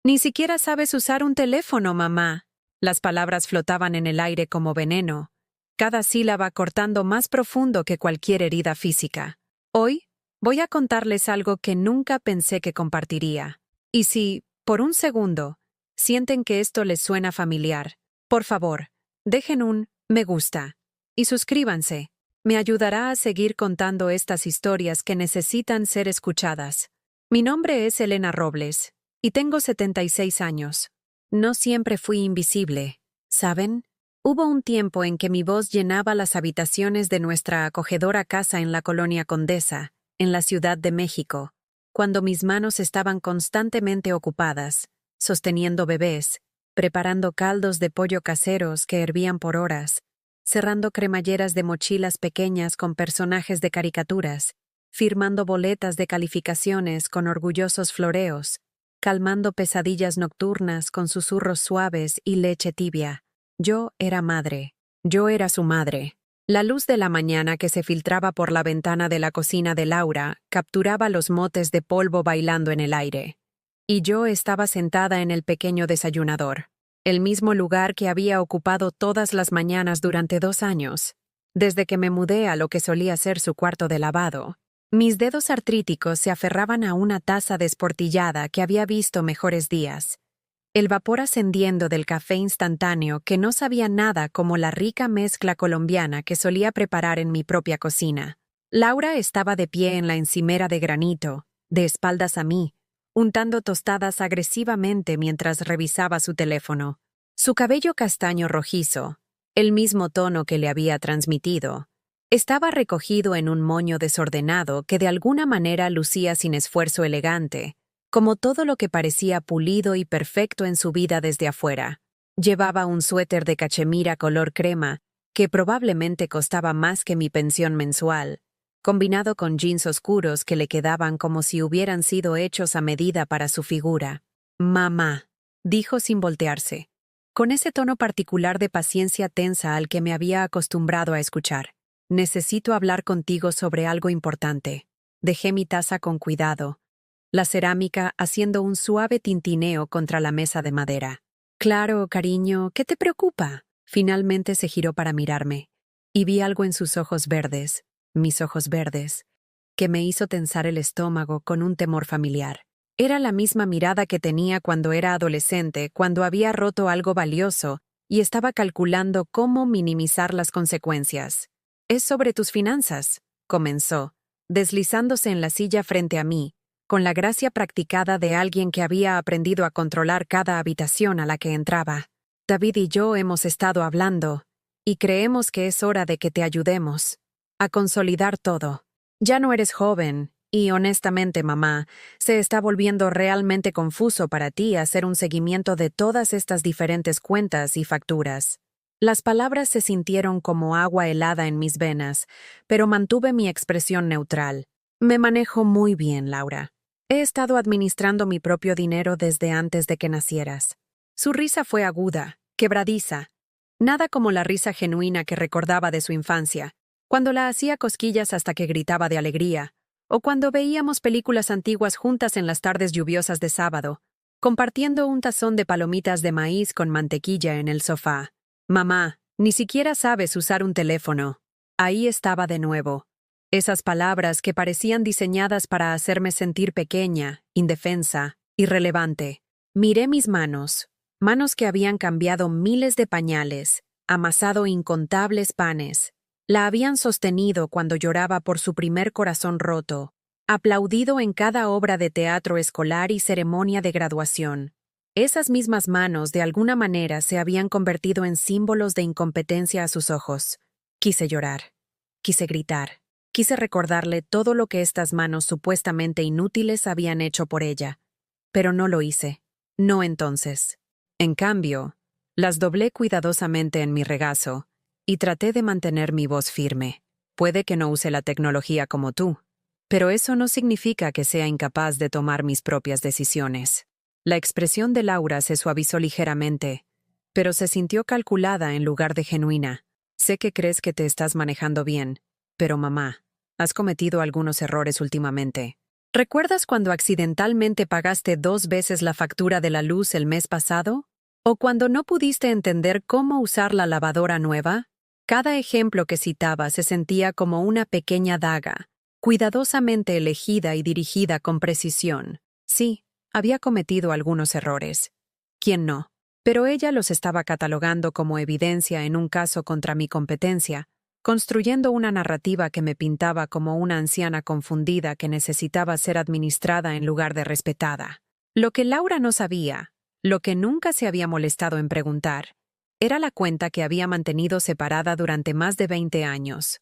Ni siquiera sabes usar un teléfono, mamá. Las palabras flotaban en el aire como veneno, cada sílaba cortando más profundo que cualquier herida física. Hoy, voy a contarles algo que nunca pensé que compartiría. Y si, por un segundo, sienten que esto les suena familiar, por favor, dejen un me gusta y suscríbanse. Me ayudará a seguir contando estas historias que necesitan ser escuchadas. Mi nombre es Elena Robles y tengo 76 años. No siempre fui invisible, ¿saben? Hubo un tiempo en que mi voz llenaba las habitaciones de nuestra acogedora casa en la colonia Condesa, en la Ciudad de México, cuando mis manos estaban constantemente ocupadas, sosteniendo bebés, preparando caldos de pollo caseros que hervían por horas, cerrando cremalleras de mochilas pequeñas con personajes de caricaturas, firmando boletas de calificaciones con orgullosos floreos, calmando pesadillas nocturnas con susurros suaves y leche tibia. Yo era madre. Yo era su madre. La luz de la mañana que se filtraba por la ventana de la cocina de Laura capturaba los motes de polvo bailando en el aire. Y yo estaba sentada en el pequeño desayunador, el mismo lugar que había ocupado todas las mañanas durante 2 años, desde que me mudé a lo que solía ser su cuarto de lavado. Mis dedos artríticos se aferraban a una taza desportillada que había visto mejores días. El vapor ascendiendo del café instantáneo que no sabía nada como la rica mezcla colombiana que solía preparar en mi propia cocina. Laura estaba de pie en la encimera de granito, de espaldas a mí, untando tostadas agresivamente mientras revisaba su teléfono. Su cabello castaño rojizo, el mismo tono que le había transmitido, estaba recogido en un moño desordenado que de alguna manera lucía sin esfuerzo elegante, como todo lo que parecía pulido y perfecto en su vida desde afuera. Llevaba un suéter de cachemira color crema, que probablemente costaba más que mi pensión mensual, combinado con jeans oscuros que le quedaban como si hubieran sido hechos a medida para su figura. «Mamá», dijo sin voltearse, con ese tono particular de paciencia tensa al que me había acostumbrado a escuchar. «Necesito hablar contigo sobre algo importante». Dejé mi taza con cuidado, la cerámica haciendo un suave tintineo contra la mesa de madera. «Claro, cariño, ¿qué te preocupa?» Finalmente se giró para mirarme, y vi algo en sus ojos verdes, mis ojos verdes, que me hizo tensar el estómago con un temor familiar. Era la misma mirada que tenía cuando era adolescente, cuando había roto algo valioso y estaba calculando cómo minimizar las consecuencias. «Es sobre tus finanzas», comenzó, deslizándose en la silla frente a mí, con la gracia practicada de alguien que había aprendido a controlar cada habitación a la que entraba. «David y yo hemos estado hablando, y creemos que es hora de que te ayudemos a consolidar todo. Ya no eres joven, y honestamente, mamá, se está volviendo realmente confuso para ti hacer un seguimiento de todas estas diferentes cuentas y facturas». Las palabras se sintieron como agua helada en mis venas, pero mantuve mi expresión neutral. «Me manejo muy bien, Laura. He estado administrando mi propio dinero desde antes de que nacieras». Su risa fue aguda, quebradiza, nada como la risa genuina que recordaba de su infancia, cuando la hacía cosquillas hasta que gritaba de alegría, o cuando veíamos películas antiguas juntas en las tardes lluviosas de sábado, compartiendo un tazón de palomitas de maíz con mantequilla en el sofá. «Mamá, ni siquiera sabes usar un teléfono». Ahí estaba de nuevo. Esas palabras que parecían diseñadas para hacerme sentir pequeña, indefensa, irrelevante. Miré mis manos, manos que habían cambiado miles de pañales, amasado incontables panes, la habían sostenido cuando lloraba por su primer corazón roto, aplaudido en cada obra de teatro escolar y ceremonia de graduación. Esas mismas manos de alguna manera se habían convertido en símbolos de incompetencia a sus ojos. Quise llorar, quise gritar. Quise recordarle todo lo que estas manos supuestamente inútiles habían hecho por ella, pero no lo hice. No entonces. En cambio, las doblé cuidadosamente en mi regazo y traté de mantener mi voz firme. Puede que no use la tecnología como tú, pero eso no significa que sea incapaz de tomar mis propias decisiones. La expresión de Laura se suavizó ligeramente, pero se sintió calculada en lugar de genuina. «Sé que crees que te estás manejando bien, pero mamá, has cometido algunos errores últimamente. ¿Recuerdas cuando accidentalmente pagaste 2 veces la factura de la luz el mes pasado? ¿O cuando no pudiste entender cómo usar la lavadora nueva? Cada ejemplo que citaba se sentía como una pequeña daga, cuidadosamente elegida y dirigida con precisión. Sí, había cometido algunos errores. ¿Quién no? Pero ella los estaba catalogando como evidencia en un caso contra mi competencia, construyendo una narrativa que me pintaba como una anciana confundida que necesitaba ser administrada en lugar de respetada. Lo que Laura no sabía, lo que nunca se había molestado en preguntar, era la cuenta que había mantenido separada durante más de 20 años.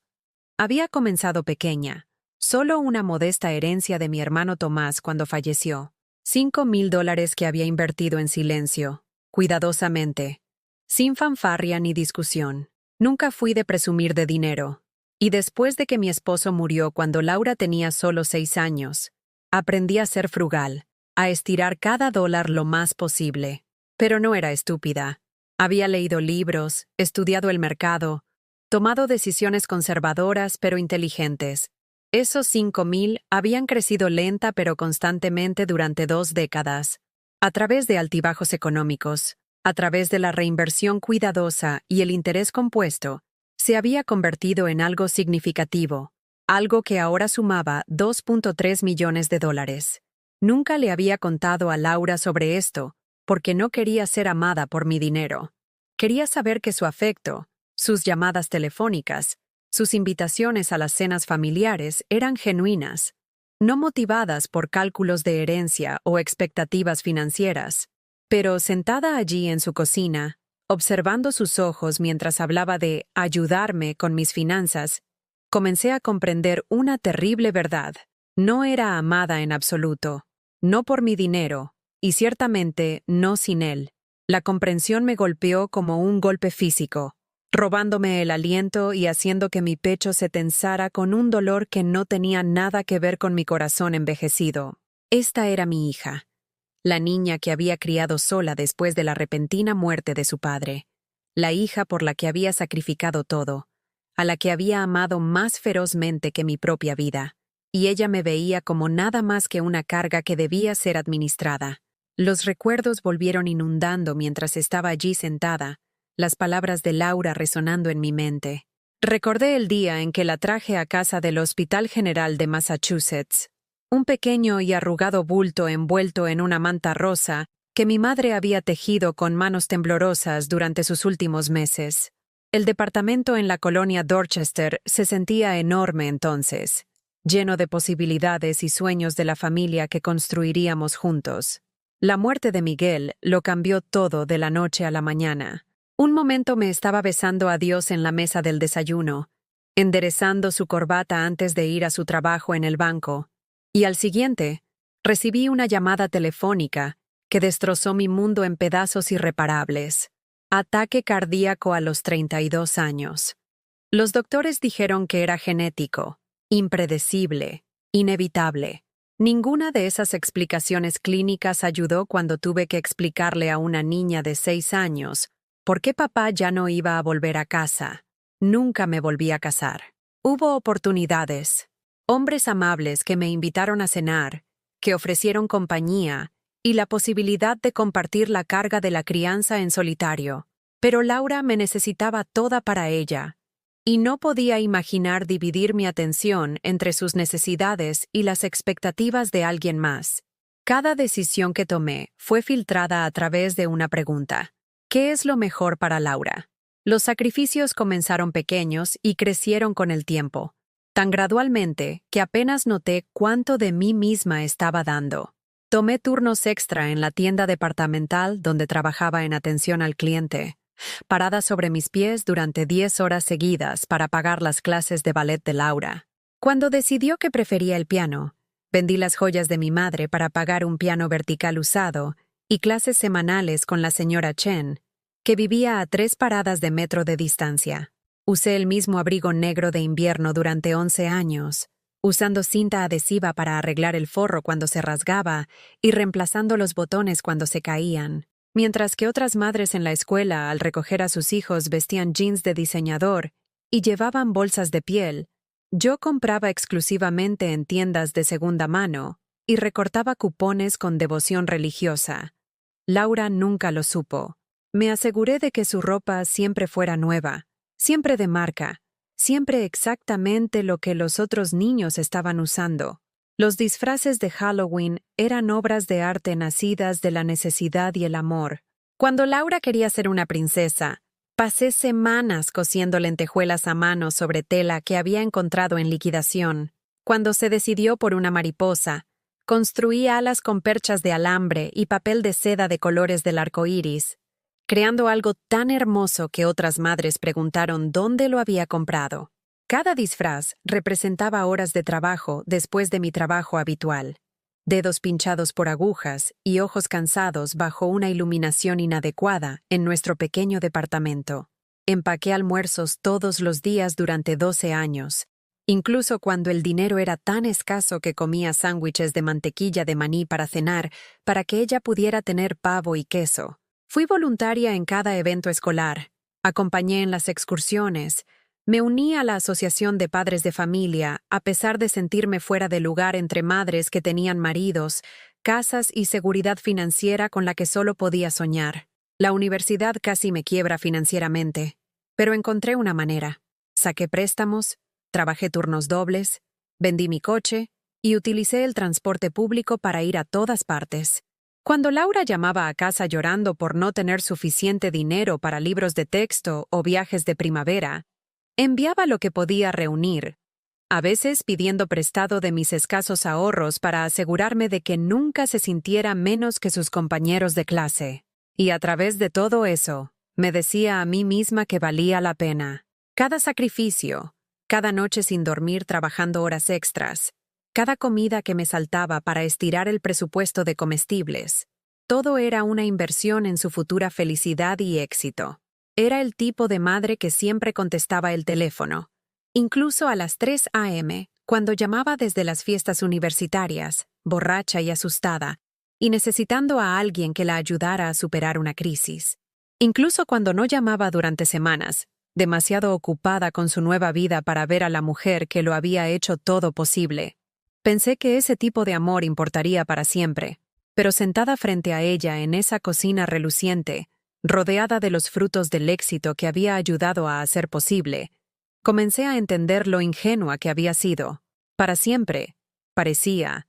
Había comenzado pequeña, solo una modesta herencia de mi hermano Tomás cuando falleció. $5,000 que había invertido en silencio, cuidadosamente, sin fanfarria ni discusión. Nunca fui de presumir de dinero. Y después de que mi esposo murió cuando Laura tenía solo 6 años, aprendí a ser frugal, a estirar cada dólar lo más posible. Pero no era estúpida. Había leído libros, estudiado el mercado, tomado decisiones conservadoras pero inteligentes. Esos 5,000 habían crecido lenta pero constantemente durante 2 décadas, a través de altibajos económicos, a través de la reinversión cuidadosa y el interés compuesto, se había convertido en algo significativo, algo que ahora sumaba $2.3 millones. Nunca le había contado a Laura sobre esto, porque no quería ser amada por mi dinero. Quería saber que su afecto, sus llamadas telefónicas, sus invitaciones a las cenas familiares eran genuinas, no motivadas por cálculos de herencia o expectativas financieras. Pero sentada allí en su cocina, observando sus ojos mientras hablaba de ayudarme con mis finanzas, comencé a comprender una terrible verdad. No era amada en absoluto, no por mi dinero, y ciertamente no sin él. La comprensión me golpeó como un golpe físico, robándome el aliento y haciendo que mi pecho se tensara con un dolor que no tenía nada que ver con mi corazón envejecido. Esta era mi hija, la niña que había criado sola después de la repentina muerte de su padre, la hija por la que había sacrificado todo, a la que había amado más ferozmente que mi propia vida, y ella me veía como nada más que una carga que debía ser administrada. Los recuerdos volvieron inundando mientras estaba allí sentada, las palabras de Laura resonando en mi mente. Recordé el día en que la traje a casa del Hospital General de Massachusetts, un pequeño y arrugado bulto envuelto en una manta rosa que mi madre había tejido con manos temblorosas durante sus últimos meses. El departamento en la colonia Dorchester se sentía enorme entonces, lleno de posibilidades y sueños de la familia que construiríamos juntos. La muerte de Miguel lo cambió todo de la noche a la mañana. Un momento me estaba besando a Dios en la mesa del desayuno, enderezando su corbata antes de ir a su trabajo en el banco, y al siguiente, recibí una llamada telefónica que destrozó mi mundo en pedazos irreparables. Ataque cardíaco a los 32 años. Los doctores dijeron que era genético, impredecible, inevitable. Ninguna de esas explicaciones clínicas ayudó cuando tuve que explicarle a una niña de 6 años por qué papá ya no iba a volver a casa. Nunca me volví a casar. Hubo oportunidades, hombres amables que me invitaron a cenar, que ofrecieron compañía y la posibilidad de compartir la carga de la crianza en solitario. Pero Laura me necesitaba toda para ella, y no podía imaginar dividir mi atención entre sus necesidades y las expectativas de alguien más. Cada decisión que tomé fue filtrada a través de una pregunta: ¿qué es lo mejor para Laura? Los sacrificios comenzaron pequeños y crecieron con el tiempo, tan gradualmente que apenas noté cuánto de mí misma estaba dando. Tomé turnos extra en la tienda departamental donde trabajaba en atención al cliente, parada sobre mis pies durante 10 horas seguidas para pagar las clases de ballet de Laura. Cuando decidió que prefería el piano, vendí las joyas de mi madre para pagar un piano vertical usado y clases semanales con la señora Chen, que vivía a 3 paradas de metro de distancia. Usé el mismo abrigo negro de invierno durante 11 años, usando cinta adhesiva para arreglar el forro cuando se rasgaba y reemplazando los botones cuando se caían. Mientras que otras madres en la escuela, al recoger a sus hijos, vestían jeans de diseñador y llevaban bolsas de piel, Yo compraba exclusivamente en tiendas de segunda mano y recortaba cupones con devoción religiosa. Laura nunca lo supo. Me aseguré de que su ropa siempre fuera nueva, siempre de marca, siempre exactamente lo que los otros niños estaban usando. Los disfraces de Halloween eran obras de arte nacidas de la necesidad y el amor. Cuando Laura quería ser una princesa, pasé semanas cosiendo lentejuelas a mano sobre tela que había encontrado en liquidación. Cuando se decidió por una mariposa, construí alas con perchas de alambre y papel de seda de colores del arco iris, creando algo tan hermoso que otras madres preguntaron dónde lo había comprado. Cada disfraz representaba horas de trabajo después de mi trabajo habitual. Dedos pinchados por agujas y ojos cansados bajo una iluminación inadecuada en nuestro pequeño departamento. Empaqué almuerzos todos los días durante 12 años, incluso cuando el dinero era tan escaso que comía sándwiches de mantequilla de maní para cenar, para que ella pudiera tener pavo y queso. Fui voluntaria en cada evento escolar, acompañé en las excursiones, me uní a la Asociación de Padres de Familia, a pesar de sentirme fuera de lugar entre madres que tenían maridos, casas y seguridad financiera con la que solo podía soñar. La universidad casi me quiebra financieramente, pero encontré una manera. Saqué préstamos, trabajé turnos dobles, vendí mi coche y utilicé el transporte público para ir a todas partes. Cuando Laura llamaba a casa llorando por no tener suficiente dinero para libros de texto o viajes de primavera, enviaba lo que podía reunir, a veces pidiendo prestado de mis escasos ahorros para asegurarme de que nunca se sintiera menos que sus compañeros de clase. Y a través de todo eso, me decía a mí misma que valía la pena. Cada sacrificio, cada noche sin dormir trabajando horas extras, cada comida que me saltaba para estirar el presupuesto de comestibles, todo era una inversión en su futura felicidad y éxito. Era el tipo de madre que siempre contestaba el teléfono, incluso a las 3 a.m., cuando llamaba desde las fiestas universitarias, borracha y asustada, y necesitando a alguien que la ayudara a superar una crisis. Incluso cuando no llamaba durante semanas, demasiado ocupada con su nueva vida para ver a la mujer que lo había hecho todo posible. Pensé que ese tipo de amor importaría para siempre, pero sentada frente a ella en esa cocina reluciente, rodeada de los frutos del éxito que había ayudado a hacer posible, comencé a entender lo ingenua que había sido. Para siempre, parecía,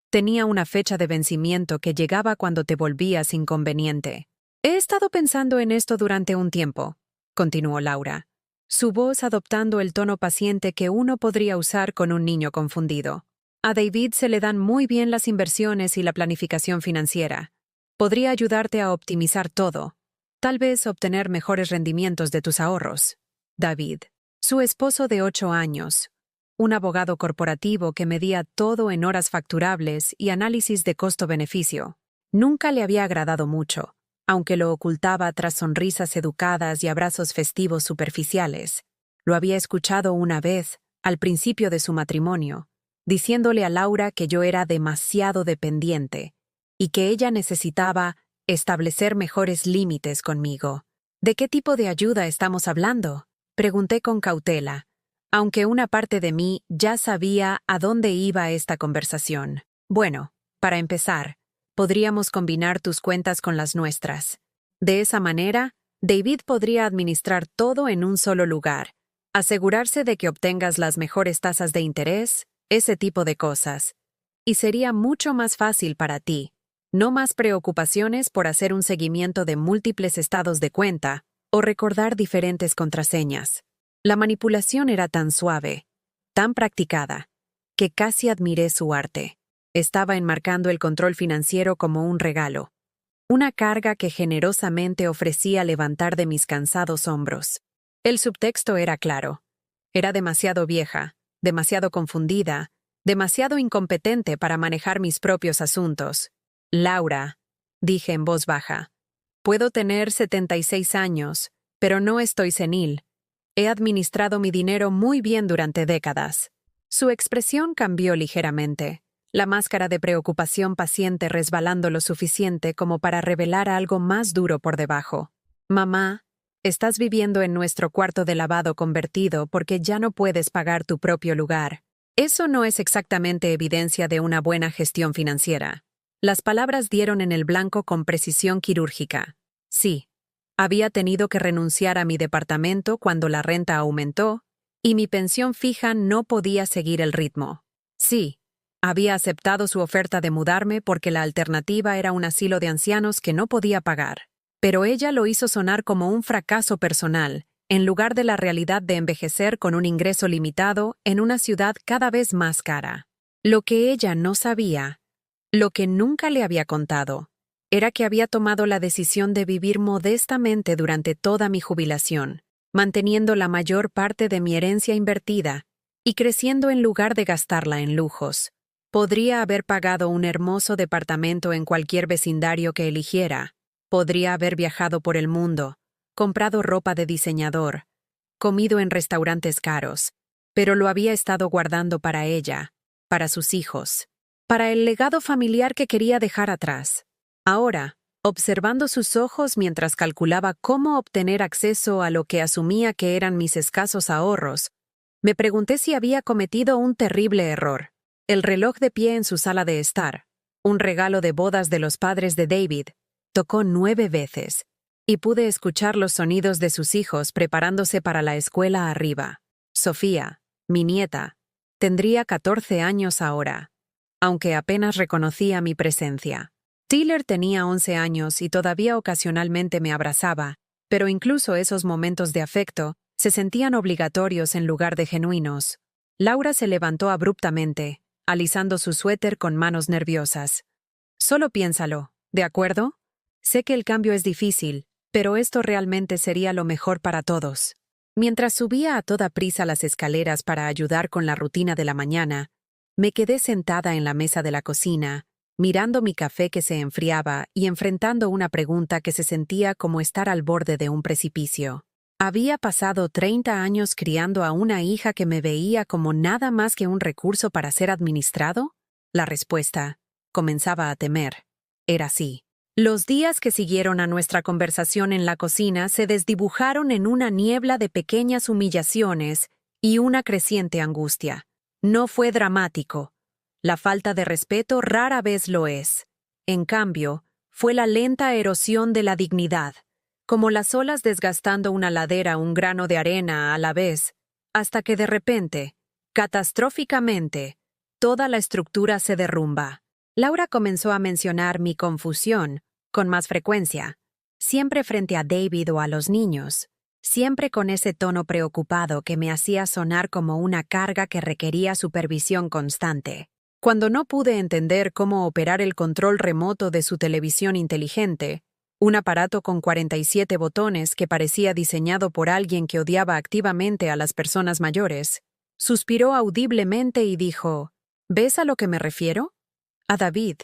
tenía una fecha de vencimiento que llegaba cuando te volvías inconveniente. He estado pensando en esto durante un tiempo, continuó Laura, su voz adoptando el tono paciente que uno podría usar con un niño confundido. A David se le dan muy bien las inversiones y la planificación financiera. Podría ayudarte a optimizar todo. Tal vez obtener mejores rendimientos de tus ahorros. David, su esposo de 8 años, un abogado corporativo que medía todo en horas facturables y análisis de costo-beneficio, nunca le había agradado mucho, aunque lo ocultaba tras sonrisas educadas y abrazos festivos superficiales. Lo había escuchado una vez, al principio de su matrimonio, diciéndole a Laura que yo era demasiado dependiente y que ella necesitaba establecer mejores límites conmigo. ¿De qué tipo de ayuda estamos hablando?, pregunté con cautela, aunque una parte de mí ya sabía a dónde iba esta conversación. Bueno, para empezar, podríamos combinar tus cuentas con las nuestras. De esa manera, David podría administrar todo en un solo lugar, asegurarse de que obtengas las mejores tasas de interés, ese tipo de cosas. Y sería mucho más fácil para ti. No más preocupaciones por hacer un seguimiento de múltiples estados de cuenta o recordar diferentes contraseñas. La manipulación era tan suave, tan practicada, que casi admiré su arte. Estaba enmarcando el control financiero como un regalo, una carga que generosamente ofrecía levantar de mis cansados hombros. El subtexto era claro. Era demasiado vieja, demasiado confundida, demasiado incompetente para manejar mis propios asuntos. Laura, dije en voz baja, puedo tener 76 años, pero no estoy senil. He administrado mi dinero muy bien durante décadas. Su expresión cambió ligeramente, la máscara de preocupación paciente resbalando lo suficiente como para revelar algo más duro por debajo. Mamá, estás viviendo en nuestro cuarto de lavado convertido porque ya no puedes pagar tu propio lugar. Eso no es exactamente evidencia de una buena gestión financiera. Las palabras dieron en el blanco con precisión quirúrgica. Sí, había tenido que renunciar a mi departamento cuando la renta aumentó y mi pensión fija no podía seguir el ritmo. Sí, había aceptado su oferta de mudarme porque la alternativa era un asilo de ancianos que no podía pagar. Pero ella lo hizo sonar como un fracaso personal, en lugar de la realidad de envejecer con un ingreso limitado en una ciudad cada vez más cara. Lo que ella no sabía, lo que nunca le había contado, era que había tomado la decisión de vivir modestamente durante toda mi jubilación, manteniendo la mayor parte de mi herencia invertida y creciendo en lugar de gastarla en lujos. Podría haber pagado un hermoso departamento en cualquier vecindario que eligiera. Podría haber viajado por el mundo, comprado ropa de diseñador, comido en restaurantes caros, pero lo había estado guardando para ella, para sus hijos, para el legado familiar que quería dejar atrás. Ahora, observando sus ojos mientras calculaba cómo obtener acceso a lo que asumía que eran mis escasos ahorros, me pregunté si había cometido un terrible error. El reloj de pie en su sala de estar, un regalo de bodas de los padres de David, tocó 9 veces, y pude escuchar los sonidos de sus hijos preparándose para la escuela arriba. Sofía, mi nieta, tendría 14 años ahora, aunque apenas reconocía mi presencia. Tyler tenía 11 años y todavía ocasionalmente me abrazaba, pero incluso esos momentos de afecto se sentían obligatorios en lugar de genuinos. Laura se levantó abruptamente, alisando su suéter con manos nerviosas. Solo piénsalo, ¿de acuerdo? Sé que el cambio es difícil, pero esto realmente sería lo mejor para todos. Mientras subía a toda prisa las escaleras para ayudar con la rutina de la mañana, me quedé sentada en la mesa de la cocina, mirando mi café que se enfriaba y enfrentando una pregunta que se sentía como estar al borde de un precipicio. ¿Había pasado 30 años criando a una hija que me veía como nada más que un recurso para ser administrado? La respuesta, comenzaba a temer, era sí. Los días que siguieron a nuestra conversación en la cocina se desdibujaron en una niebla de pequeñas humillaciones y una creciente angustia. No fue dramático. La falta de respeto rara vez lo es. En cambio, fue la lenta erosión de la dignidad, como las olas desgastando una ladera un grano de arena a la vez, hasta que de repente, catastróficamente, toda la estructura se derrumba. Laura comenzó a mencionar mi confusión, con más frecuencia, siempre frente a David o a los niños, siempre con ese tono preocupado que me hacía sonar como una carga que requería supervisión constante. Cuando no pude entender cómo operar el control remoto de su televisión inteligente, un aparato con 47 botones que parecía diseñado por alguien que odiaba activamente a las personas mayores, suspiró audiblemente y dijo, ¿ves a lo que me refiero? A David,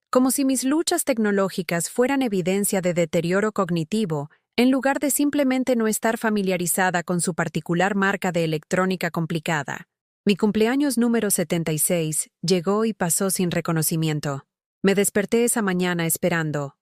como si mis luchas tecnológicas fueran evidencia de deterioro cognitivo, en lugar de simplemente no estar familiarizada con su particular marca de electrónica complicada. Mi cumpleaños número 76 llegó y pasó sin reconocimiento. Me desperté esa mañana esperando,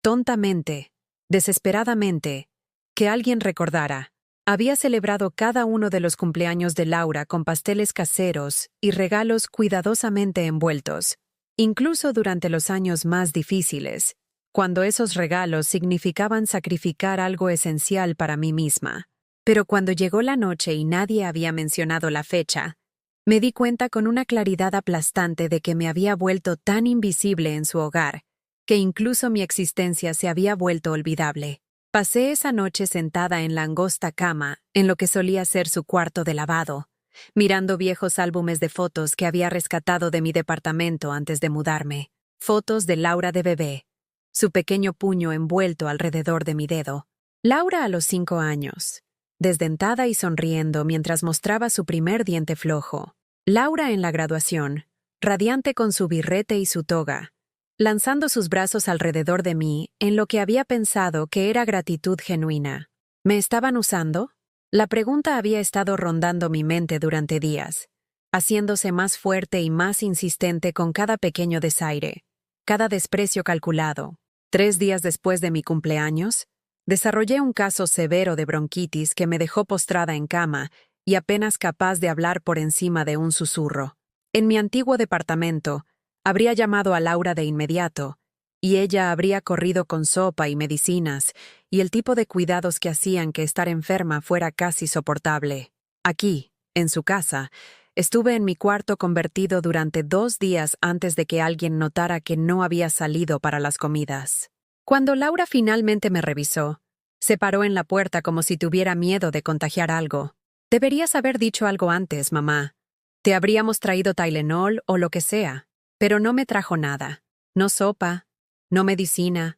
tontamente, desesperadamente, que alguien recordara. Había celebrado cada uno de los cumpleaños de Laura con pasteles caseros y regalos cuidadosamente envueltos, incluso durante los años más difíciles, cuando esos regalos significaban sacrificar algo esencial para mí misma. Pero cuando llegó la noche y nadie había mencionado la fecha, me di cuenta con una claridad aplastante de que me había vuelto tan invisible en su hogar, que incluso mi existencia se había vuelto olvidable. Pasé esa noche sentada en la angosta cama, en lo que solía ser su cuarto de lavado, mirando viejos álbumes de fotos que había rescatado de mi departamento antes de mudarme. Fotos de Laura de bebé, su pequeño puño envuelto alrededor de mi dedo. Laura a los 5 años, desdentada y sonriendo mientras mostraba su primer diente flojo. Laura en la graduación, radiante con su birrete y su toga, lanzando sus brazos alrededor de mí en lo que había pensado que era gratitud genuina. ¿Me estaban usando? La pregunta había estado rondando mi mente durante días, haciéndose más fuerte y más insistente con cada pequeño desaire, cada desprecio calculado. 3 días después de mi cumpleaños, Desarrollé un caso severo de bronquitis que me dejó postrada en cama y apenas capaz de hablar por encima de un susurro. En mi antiguo departamento, habría llamado a Laura de inmediato, y ella habría corrido con sopa y medicinas y el tipo de cuidados que hacían que estar enferma fuera casi soportable. Aquí, en su casa, estuve en mi cuarto convertido durante 2 días antes de que alguien notara que no había salido para las comidas. Cuando Laura finalmente me revisó, se paró en la puerta como si tuviera miedo de contagiar algo. Deberías haber dicho algo antes, mamá. Te habríamos traído Tylenol o lo que sea, pero no me trajo nada. No sopa, no medicina,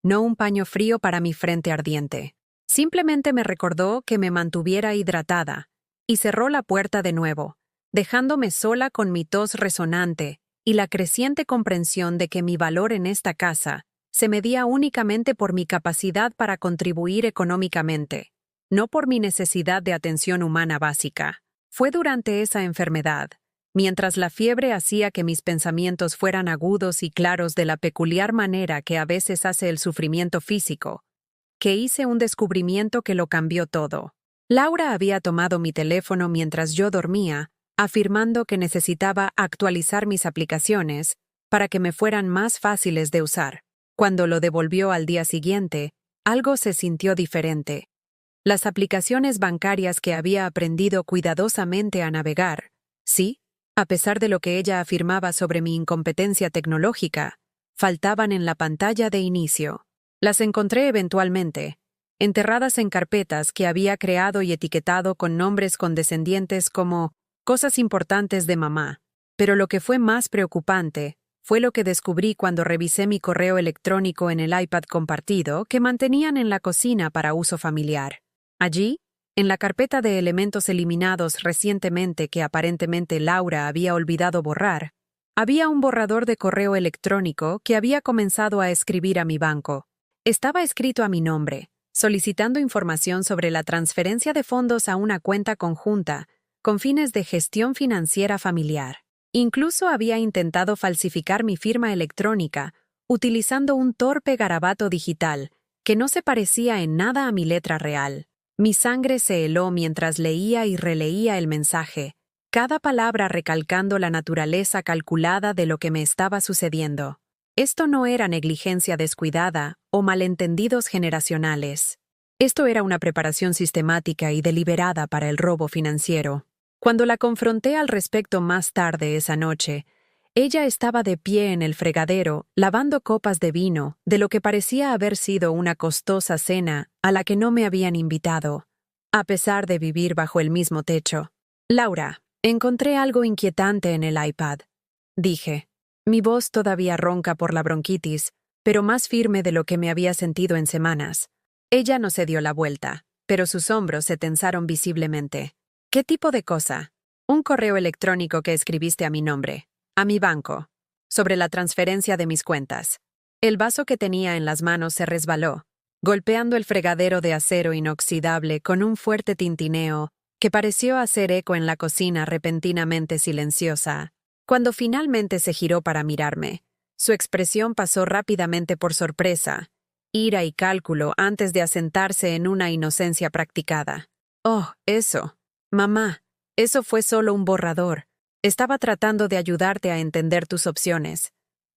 no un paño frío para mi frente ardiente. Simplemente me recordó que me mantuviera hidratada y cerró la puerta de nuevo, dejándome sola con mi tos resonante y la creciente comprensión de que mi valor en esta casa se medía únicamente por mi capacidad para contribuir económicamente, no por mi necesidad de atención humana básica. Fue durante esa enfermedad, mientras la fiebre hacía que mis pensamientos fueran agudos y claros de la peculiar manera que a veces hace el sufrimiento físico, que hice un descubrimiento que lo cambió todo. Laura había tomado mi teléfono mientras yo dormía, afirmando que necesitaba actualizar mis aplicaciones para que me fueran más fáciles de usar. Cuando lo devolvió al día siguiente, algo se sintió diferente. Las aplicaciones bancarias que había aprendido cuidadosamente a navegar, sí, a pesar de lo que ella afirmaba sobre mi incompetencia tecnológica, faltaban en la pantalla de inicio. Las encontré eventualmente, enterradas en carpetas que había creado y etiquetado con nombres condescendientes como cosas importantes de mamá. Pero lo que fue más preocupante fue lo que descubrí cuando revisé mi correo electrónico en el iPad compartido que mantenían en la cocina para uso familiar. Allí, en la carpeta de elementos eliminados recientemente que aparentemente Laura había olvidado borrar, había un borrador de correo electrónico que había comenzado a escribir a mi banco. Estaba escrito a mi nombre, solicitando información sobre la transferencia de fondos a una cuenta conjunta con fines de gestión financiera familiar. Incluso había intentado falsificar mi firma electrónica utilizando un torpe garabato digital que no se parecía en nada a mi letra real. Mi sangre se heló mientras leía y releía el mensaje, cada palabra recalcando la naturaleza calculada de lo que me estaba sucediendo. Esto no era negligencia descuidada o malentendidos generacionales. Esto era una preparación sistemática y deliberada para el robo financiero. Cuando la confronté al respecto más tarde esa noche, ella estaba de pie en el fregadero, lavando copas de vino de lo que parecía haber sido una costosa cena a la que no me habían invitado, a pesar de vivir bajo el mismo techo. Laura, encontré algo inquietante en el iPad, dije, mi voz todavía ronca por la bronquitis, pero más firme de lo que me había sentido en semanas. Ella no se dio la vuelta, pero sus hombros se tensaron visiblemente. ¿Qué tipo de cosa? Un correo electrónico que escribiste a mi nombre, a mi banco, sobre la transferencia de mis cuentas. El vaso que tenía en las manos se resbaló, golpeando el fregadero de acero inoxidable con un fuerte tintineo que pareció hacer eco en la cocina repentinamente silenciosa. Cuando finalmente se giró para mirarme, su expresión pasó rápidamente por sorpresa, ira y cálculo antes de asentarse en una inocencia practicada. Oh, eso. Mamá, eso fue solo un borrador. Estaba tratando de ayudarte a entender tus opciones.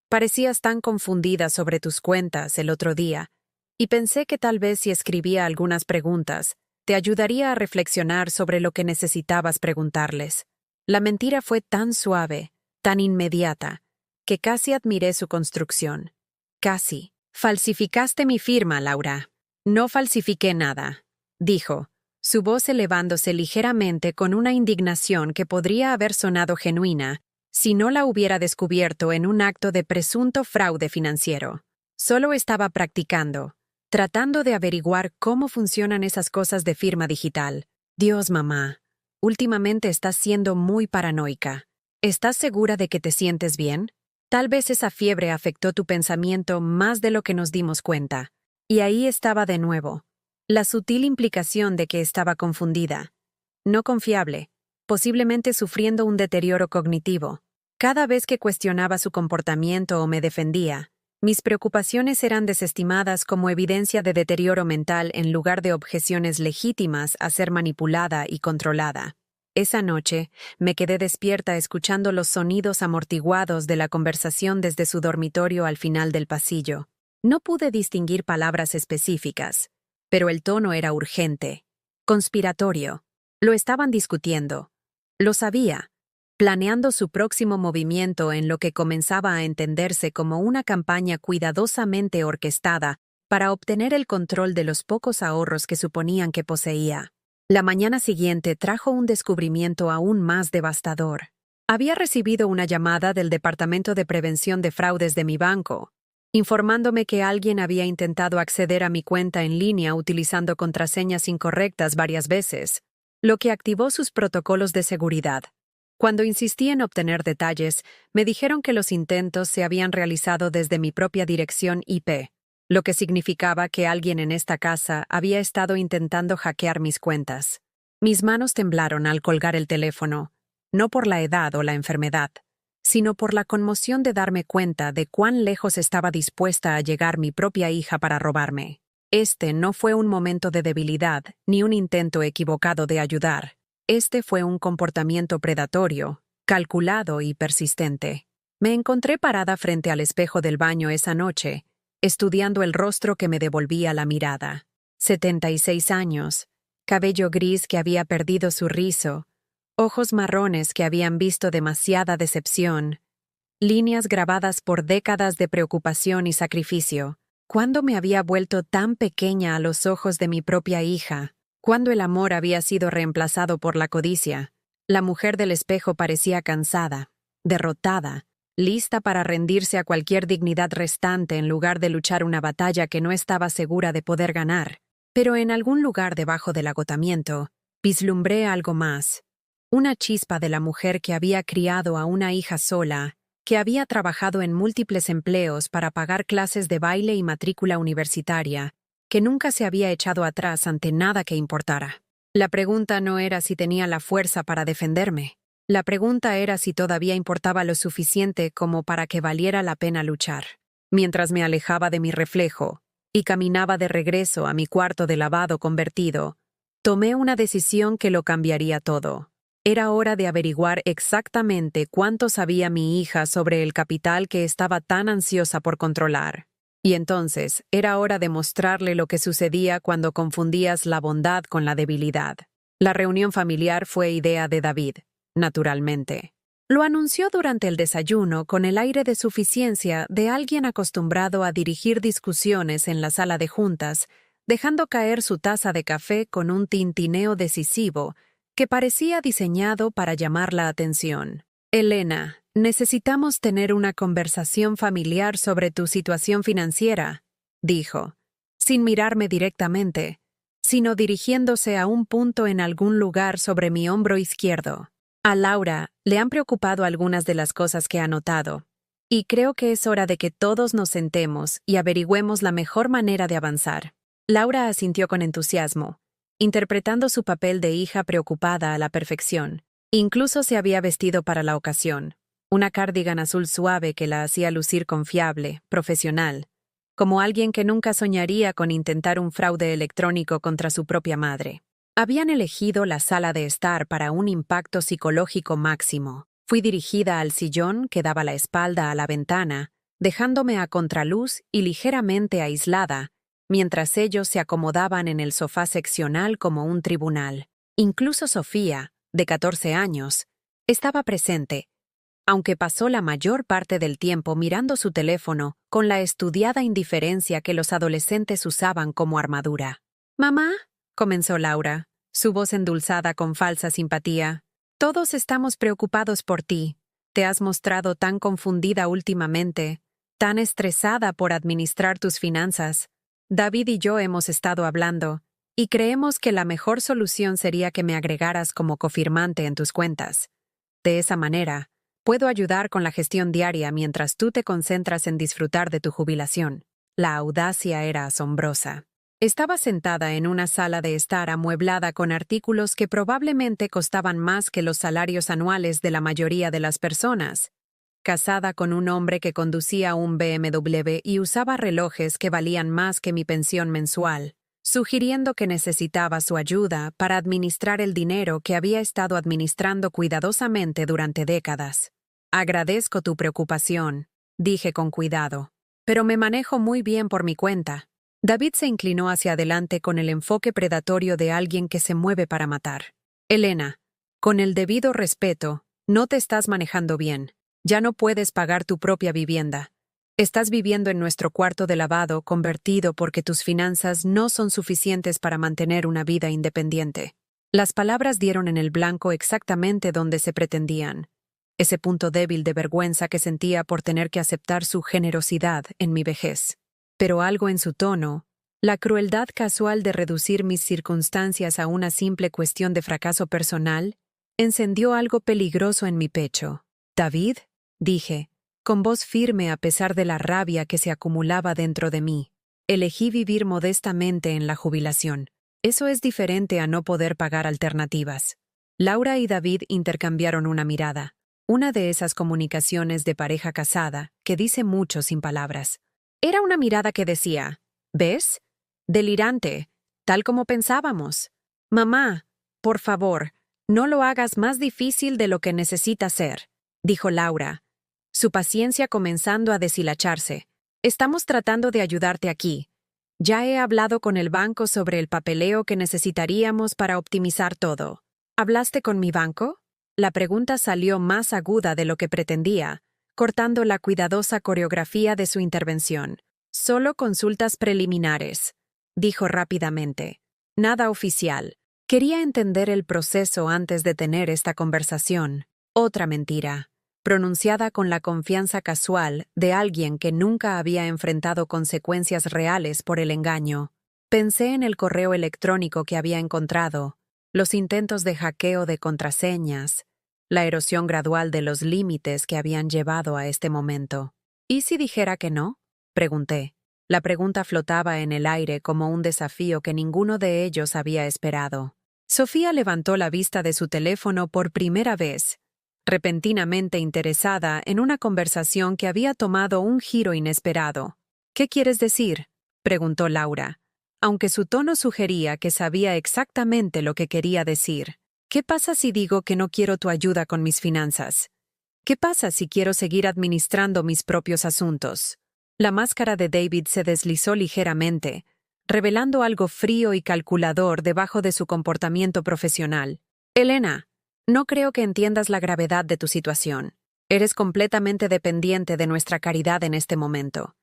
Parecías tan confundida sobre tus cuentas el otro día, y pensé que tal vez si escribía algunas preguntas, te ayudaría a reflexionar sobre lo que necesitabas preguntarles. La mentira fue tan suave, tan inmediata, que casi admiré su construcción. Casi. Falsificaste mi firma, Laura. No falsifiqué nada, dijo, su voz elevándose ligeramente con una indignación que podría haber sonado genuina si no la hubiera descubierto en un acto de presunto fraude financiero. Solo estaba practicando, tratando de averiguar cómo funcionan esas cosas de firma digital. Dios, mamá, últimamente estás siendo muy paranoica. ¿Estás segura de que te sientes bien? Tal vez esa fiebre afectó tu pensamiento más de lo que nos dimos cuenta. Y ahí estaba de nuevo, la sutil implicación de que estaba confundida, no confiable, posiblemente sufriendo un deterioro cognitivo. Cada vez que cuestionaba su comportamiento o me defendía, Mis preocupaciones eran desestimadas como evidencia de deterioro mental en lugar de objeciones legítimas a ser manipulada y controlada. Esa noche, me quedé despierta escuchando los sonidos amortiguados de la conversación desde su dormitorio al final del pasillo. No pude distinguir palabras específicas, pero el tono era urgente, conspiratorio. Lo estaban discutiendo. Lo sabía, planeando su próximo movimiento en lo que comenzaba a entenderse como una campaña cuidadosamente orquestada para obtener el control de los pocos ahorros que suponían que poseía. La mañana siguiente trajo un descubrimiento aún más devastador. Había recibido una llamada del Departamento de Prevención de Fraudes de mi banco, informándome que alguien había intentado acceder a mi cuenta en línea utilizando contraseñas incorrectas varias veces, lo que activó sus protocolos de seguridad. Cuando insistí en obtener detalles, me dijeron que los intentos se habían realizado desde mi propia dirección IP, lo que significaba que alguien en esta casa había estado intentando hackear mis cuentas. Mis manos temblaron al colgar el teléfono, no por la edad o la enfermedad, sino por la conmoción de darme cuenta de cuán lejos estaba dispuesta a llegar mi propia hija para robarme. Este no fue un momento de debilidad ni un intento equivocado de ayudar. Este fue un comportamiento predatorio, calculado y persistente. Me encontré parada frente al espejo del baño esa noche, estudiando el rostro que me devolvía la mirada. 76 años, cabello gris que había perdido su rizo, ojos marrones que habían visto demasiada decepción, líneas grabadas por décadas de preocupación y sacrificio. ¿Cuándo me había vuelto tan pequeña a los ojos de mi propia hija? ¿Cuándo el amor había sido reemplazado por la codicia? La mujer del espejo parecía cansada, derrotada, lista para rendirse a cualquier dignidad restante en lugar de luchar una batalla que no estaba segura de poder ganar. Pero en algún lugar debajo del agotamiento, vislumbré algo más. Una chispa de la mujer que había criado a una hija sola, que había trabajado en múltiples empleos para pagar clases de baile y matrícula universitaria, que nunca se había echado atrás ante nada que importara. La pregunta no era si tenía la fuerza para defenderme. La pregunta era si todavía importaba lo suficiente como para que valiera la pena luchar. Mientras me alejaba de mi reflejo y caminaba de regreso a mi cuarto de lavado convertido, tomé una decisión que lo cambiaría todo. Era hora de averiguar exactamente cuánto sabía mi hija sobre el capital que estaba tan ansiosa por controlar. Y entonces, era hora de mostrarle lo que sucedía cuando confundías la bondad con la debilidad. La reunión familiar fue idea de David, naturalmente. Lo anunció durante el desayuno con el aire de suficiencia de alguien acostumbrado a dirigir discusiones en la sala de juntas, dejando caer su taza de café con un tintineo decisivo que parecía diseñado para llamar la atención. Elena, necesitamos tener una conversación familiar sobre tu situación financiera, dijo, sin mirarme directamente, sino dirigiéndose a un punto en algún lugar sobre mi hombro izquierdo. A Laura le han preocupado algunas de las cosas que ha notado, y creo que es hora de que todos nos sentemos y averigüemos la mejor manera de avanzar. Laura asintió con entusiasmo, interpretando su papel de hija preocupada a la perfección. Incluso se había vestido para la ocasión, una cardigan azul suave que la hacía lucir confiable, profesional, como alguien que nunca soñaría con intentar un fraude electrónico contra su propia madre. Habían elegido la sala de estar para un impacto psicológico máximo. Fui dirigida al sillón que daba la espalda a la ventana, dejándome a contraluz y ligeramente aislada, mientras ellos se acomodaban en el sofá seccional como un tribunal. Incluso Sofía, de 14 años, estaba presente, aunque pasó la mayor parte del tiempo mirando su teléfono con la estudiada indiferencia que los adolescentes usaban como armadura. «Mamá», comenzó Laura, su voz endulzada con falsa simpatía, «todos estamos preocupados por ti. Te has mostrado tan confundida últimamente, tan estresada por administrar tus finanzas. David y yo hemos estado hablando, y creemos que la mejor solución sería que me agregaras como cofirmante en tus cuentas. De esa manera, puedo ayudar con la gestión diaria mientras tú te concentras en disfrutar de tu jubilación». La audacia era asombrosa. Estaba sentada en una sala de estar amueblada con artículos que probablemente costaban más que los salarios anuales de la mayoría de las personas, casada con un hombre que conducía un BMW y usaba relojes que valían más que mi pensión mensual, sugiriendo que necesitaba su ayuda para administrar el dinero que había estado administrando cuidadosamente durante décadas. Agradezco tu preocupación, dije con cuidado, pero me manejo muy bien por mi cuenta. David se inclinó hacia adelante con el enfoque predatorio de alguien que se mueve para matar. Elena, con el debido respeto, no te estás manejando bien. Ya no puedes pagar tu propia vivienda. Estás viviendo en nuestro cuarto de lavado convertido porque tus finanzas no son suficientes para mantener una vida independiente. Las palabras dieron en el blanco exactamente donde se pretendían. Ese punto débil de vergüenza que sentía por tener que aceptar su generosidad en mi vejez. Pero algo en su tono, la crueldad casual de reducir mis circunstancias a una simple cuestión de fracaso personal, encendió algo peligroso en mi pecho. «David», dije, con voz firme a pesar de la rabia que se acumulaba dentro de mí. Elegí vivir modestamente en la jubilación. Eso es diferente a no poder pagar alternativas. Laura y David intercambiaron una mirada. Una de esas comunicaciones de pareja casada que dice mucho sin palabras. Era una mirada que decía, ¿ves? Delirante, tal como pensábamos. Mamá, por favor, no lo hagas más difícil de lo que necesita ser, dijo Laura, su paciencia comenzando a deshilacharse. Estamos tratando de ayudarte aquí. Ya he hablado con el banco sobre el papeleo que necesitaríamos para optimizar todo. ¿Hablaste con mi banco? La pregunta salió más aguda de lo que pretendía, cortando la cuidadosa coreografía de su intervención. Solo consultas preliminares, dijo rápidamente. Nada oficial. Quería entender el proceso antes de tener esta conversación. Otra mentira, pronunciada con la confianza casual de alguien que nunca había enfrentado consecuencias reales por el engaño. Pensé en el correo electrónico que había encontrado, los intentos de hackeo de contraseñas, la erosión gradual de los límites que habían llevado a este momento. ¿Y si dijera que no? Pregunté. La pregunta flotaba en el aire como un desafío que ninguno de ellos había esperado. Sofía levantó la vista de su teléfono por primera vez, repentinamente interesada en una conversación que había tomado un giro inesperado. ¿Qué quieres decir?, preguntó Laura, aunque su tono sugería que sabía exactamente lo que quería decir. ¿Qué pasa si digo que no quiero tu ayuda con mis finanzas? ¿Qué pasa si quiero seguir administrando mis propios asuntos? La máscara de David se deslizó ligeramente, revelando algo frío y calculador debajo de su comportamiento profesional. Elena, no creo que entiendas la gravedad de tu situación. Eres completamente dependiente de nuestra caridad en este momento.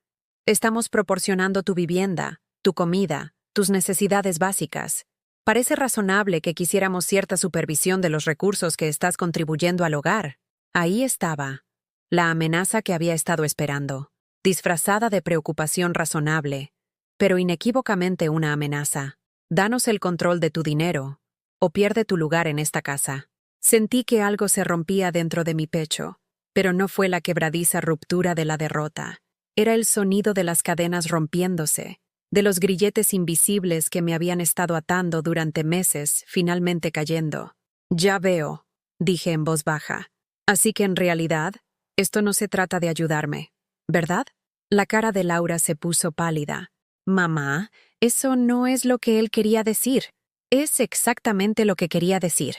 Estamos proporcionando tu vivienda, tu comida, tus necesidades básicas. Parece razonable que quisiéramos cierta supervisión de los recursos que estás contribuyendo al hogar. Ahí estaba, la amenaza que había estado esperando, disfrazada de preocupación razonable, pero inequívocamente una amenaza. Danos el control de tu dinero, o pierde tu lugar en esta casa. Sentí que algo se rompía dentro de mi pecho, pero no fue la quebradiza ruptura de la derrota. Era el sonido de las cadenas rompiéndose, de los grilletes invisibles que me habían estado atando durante meses finalmente cayendo. Ya veo, dije en voz baja. Así que en realidad, esto no se trata de ayudarme, ¿verdad? La cara de Laura se puso pálida. Mamá, eso no es lo que él quería decir. Es exactamente lo que quería decir.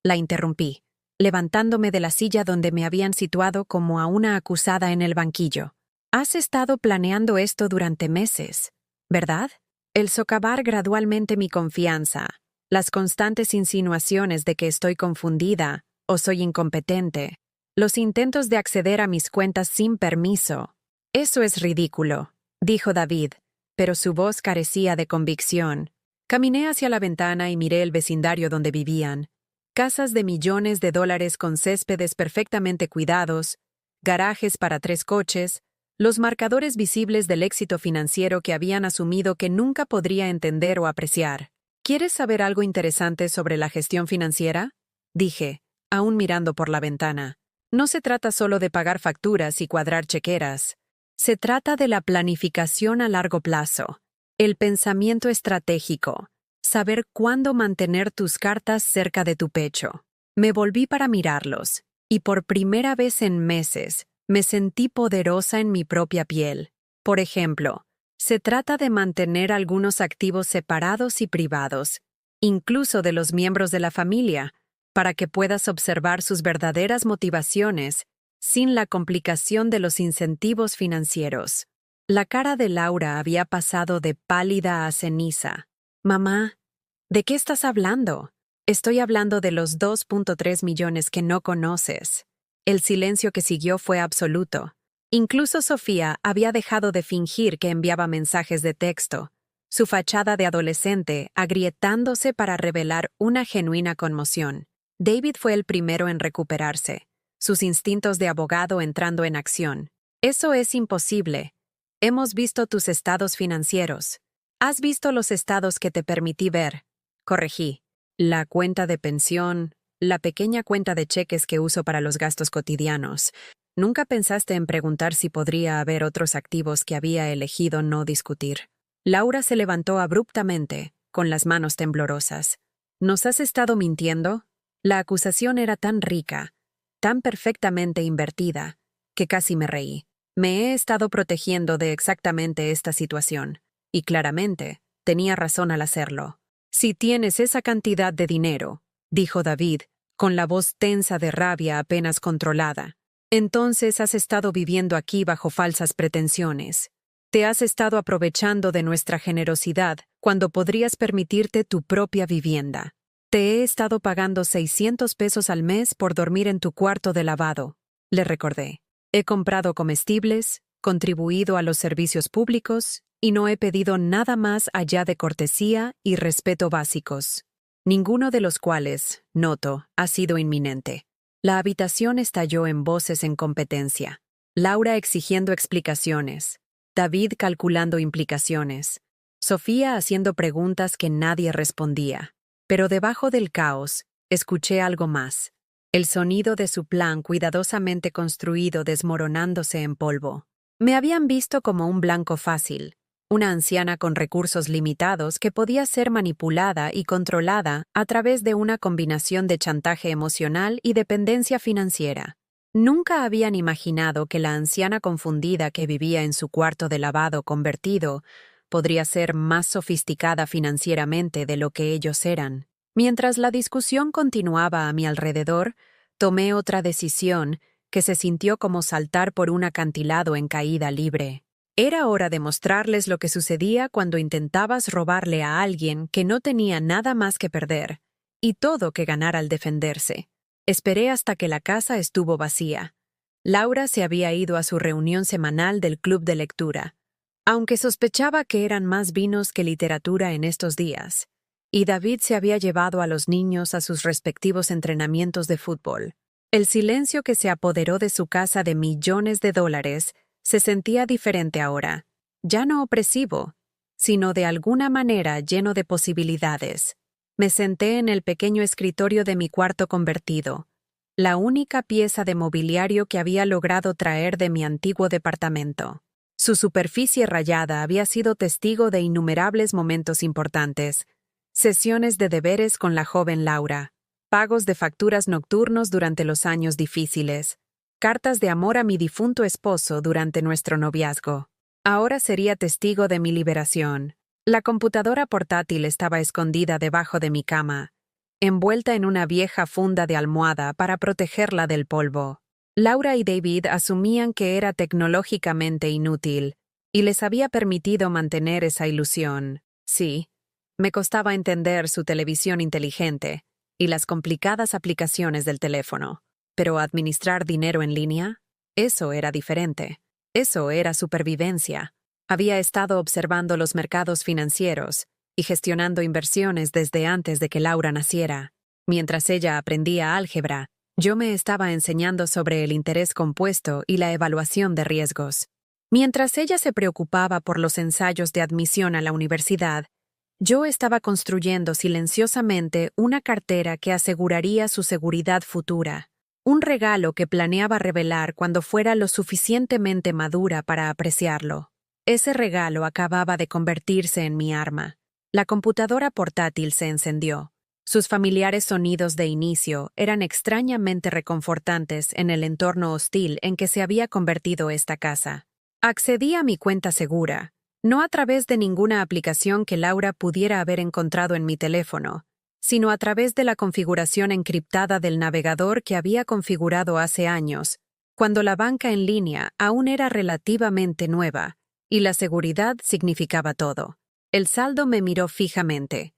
La interrumpí, levantándome de la silla donde me habían situado como a una acusada en el banquillo. Has estado planeando esto durante meses, ¿verdad? El socavar gradualmente mi confianza, las constantes insinuaciones de que estoy confundida o soy incompetente, los intentos de acceder a mis cuentas sin permiso. Eso es ridículo, dijo David, pero su voz carecía de convicción. Caminé hacia la ventana y miré el vecindario donde vivían. Casas de millones de dólares con céspedes perfectamente cuidados, garajes para 3 coches, los marcadores visibles del éxito financiero que habían asumido que nunca podría entender o apreciar. ¿Quieres saber algo interesante sobre la gestión financiera?, dije, aún mirando por la ventana. No se trata solo de pagar facturas y cuadrar chequeras. Se trata de la planificación a largo plazo, el pensamiento estratégico, saber cuándo mantener tus cartas cerca de tu pecho. Me volví para mirarlos, y por primera vez en meses, Me sentí poderosa en mi propia piel. Por ejemplo, se trata de mantener algunos activos separados y privados, incluso de los miembros de la familia, para que puedas observar sus verdaderas motivaciones sin la complicación de los incentivos financieros. La cara de Laura había pasado de pálida a ceniza. Mamá, ¿de qué estás hablando? Estoy hablando de los 2.3 millones que no conoces. El silencio que siguió fue absoluto. Incluso Sofía había dejado de fingir que enviaba mensajes de texto, su fachada de adolescente agrietándose para revelar una genuina conmoción. David fue el primero en recuperarse, sus instintos de abogado entrando en acción. Eso es imposible. Hemos visto tus estados financieros. Has visto los estados que te permití ver. Corregí. La cuenta de pensión, la pequeña cuenta de cheques que uso para los gastos cotidianos. ¿Nunca pensaste en preguntar si podría haber otros activos que había elegido no discutir? Laura se levantó abruptamente, con las manos temblorosas. ¿Nos has estado mintiendo? La acusación era tan rica, tan perfectamente invertida, que casi me reí. Me he estado protegiendo de exactamente esta situación, y claramente, tenía razón al hacerlo. Si tienes esa cantidad de dinero, dijo David, con la voz tensa de rabia apenas controlada, entonces has estado viviendo aquí bajo falsas pretensiones. Te has estado aprovechando de nuestra generosidad cuando podrías permitirte tu propia vivienda. Te he estado pagando 600 pesos al mes por dormir en tu cuarto de lavado, le recordé. He comprado comestibles, contribuido a los servicios públicos y no he pedido nada más allá de cortesía y respeto básicos, ninguno de los cuales, noto, ha sido inminente. La habitación estalló en voces en competencia. Laura exigiendo explicaciones, David calculando implicaciones, Sofía haciendo preguntas que nadie respondía. Pero debajo del caos, escuché algo más. El sonido de su plan cuidadosamente construido desmoronándose en polvo. Me habían visto como un blanco fácil, una anciana con recursos limitados que podía ser manipulada y controlada a través de una combinación de chantaje emocional y dependencia financiera. Nunca habían imaginado que la anciana confundida que vivía en su cuarto de lavado convertido podría ser más sofisticada financieramente de lo que ellos eran. Mientras la discusión continuaba a mi alrededor, tomé otra decisión que se sintió como saltar por un acantilado en caída libre. Era hora de mostrarles lo que sucedía cuando intentabas robarle a alguien que no tenía nada más que perder y todo que ganar al defenderse. Esperé hasta que la casa estuvo vacía. Laura se había ido a su reunión semanal del club de lectura, aunque sospechaba que eran más vinos que literatura en estos días, y David se había llevado a los niños a sus respectivos entrenamientos de fútbol. El silencio que se apoderó de su casa de millones de dólares se sentía diferente ahora, ya no opresivo, sino de alguna manera lleno de posibilidades. Me senté en el pequeño escritorio de mi cuarto convertido, la única pieza de mobiliario que había logrado traer de mi antiguo departamento. Su superficie rayada había sido testigo de innumerables momentos importantes, sesiones de deberes con la joven Laura, pagos de facturas nocturnos durante los años difíciles, cartas de amor a mi difunto esposo durante nuestro noviazgo. Ahora sería testigo de mi liberación. La computadora portátil estaba escondida debajo de mi cama, envuelta en una vieja funda de almohada para protegerla del polvo. Laura y David asumían que era tecnológicamente inútil, y les había permitido mantener esa ilusión. Sí, me costaba entender su televisión inteligente y las complicadas aplicaciones del teléfono, pero administrar dinero en línea, eso era diferente. Eso era supervivencia. Había estado observando los mercados financieros y gestionando inversiones desde antes de que Laura naciera. Mientras ella aprendía álgebra, yo me estaba enseñando sobre el interés compuesto y la evaluación de riesgos. Mientras ella se preocupaba por los ensayos de admisión a la universidad, yo estaba construyendo silenciosamente una cartera que aseguraría su seguridad futura, un regalo que planeaba revelar cuando fuera lo suficientemente madura para apreciarlo. Ese regalo acababa de convertirse en mi arma. La computadora portátil se encendió. Sus familiares sonidos de inicio eran extrañamente reconfortantes en el entorno hostil en que se había convertido esta casa. Accedí a mi cuenta segura, no a través de ninguna aplicación que Laura pudiera haber encontrado en mi teléfono, sino a través de la configuración encriptada del navegador que había configurado hace años, cuando la banca en línea aún era relativamente nueva, y la seguridad significaba todo. El saldo me miró fijamente.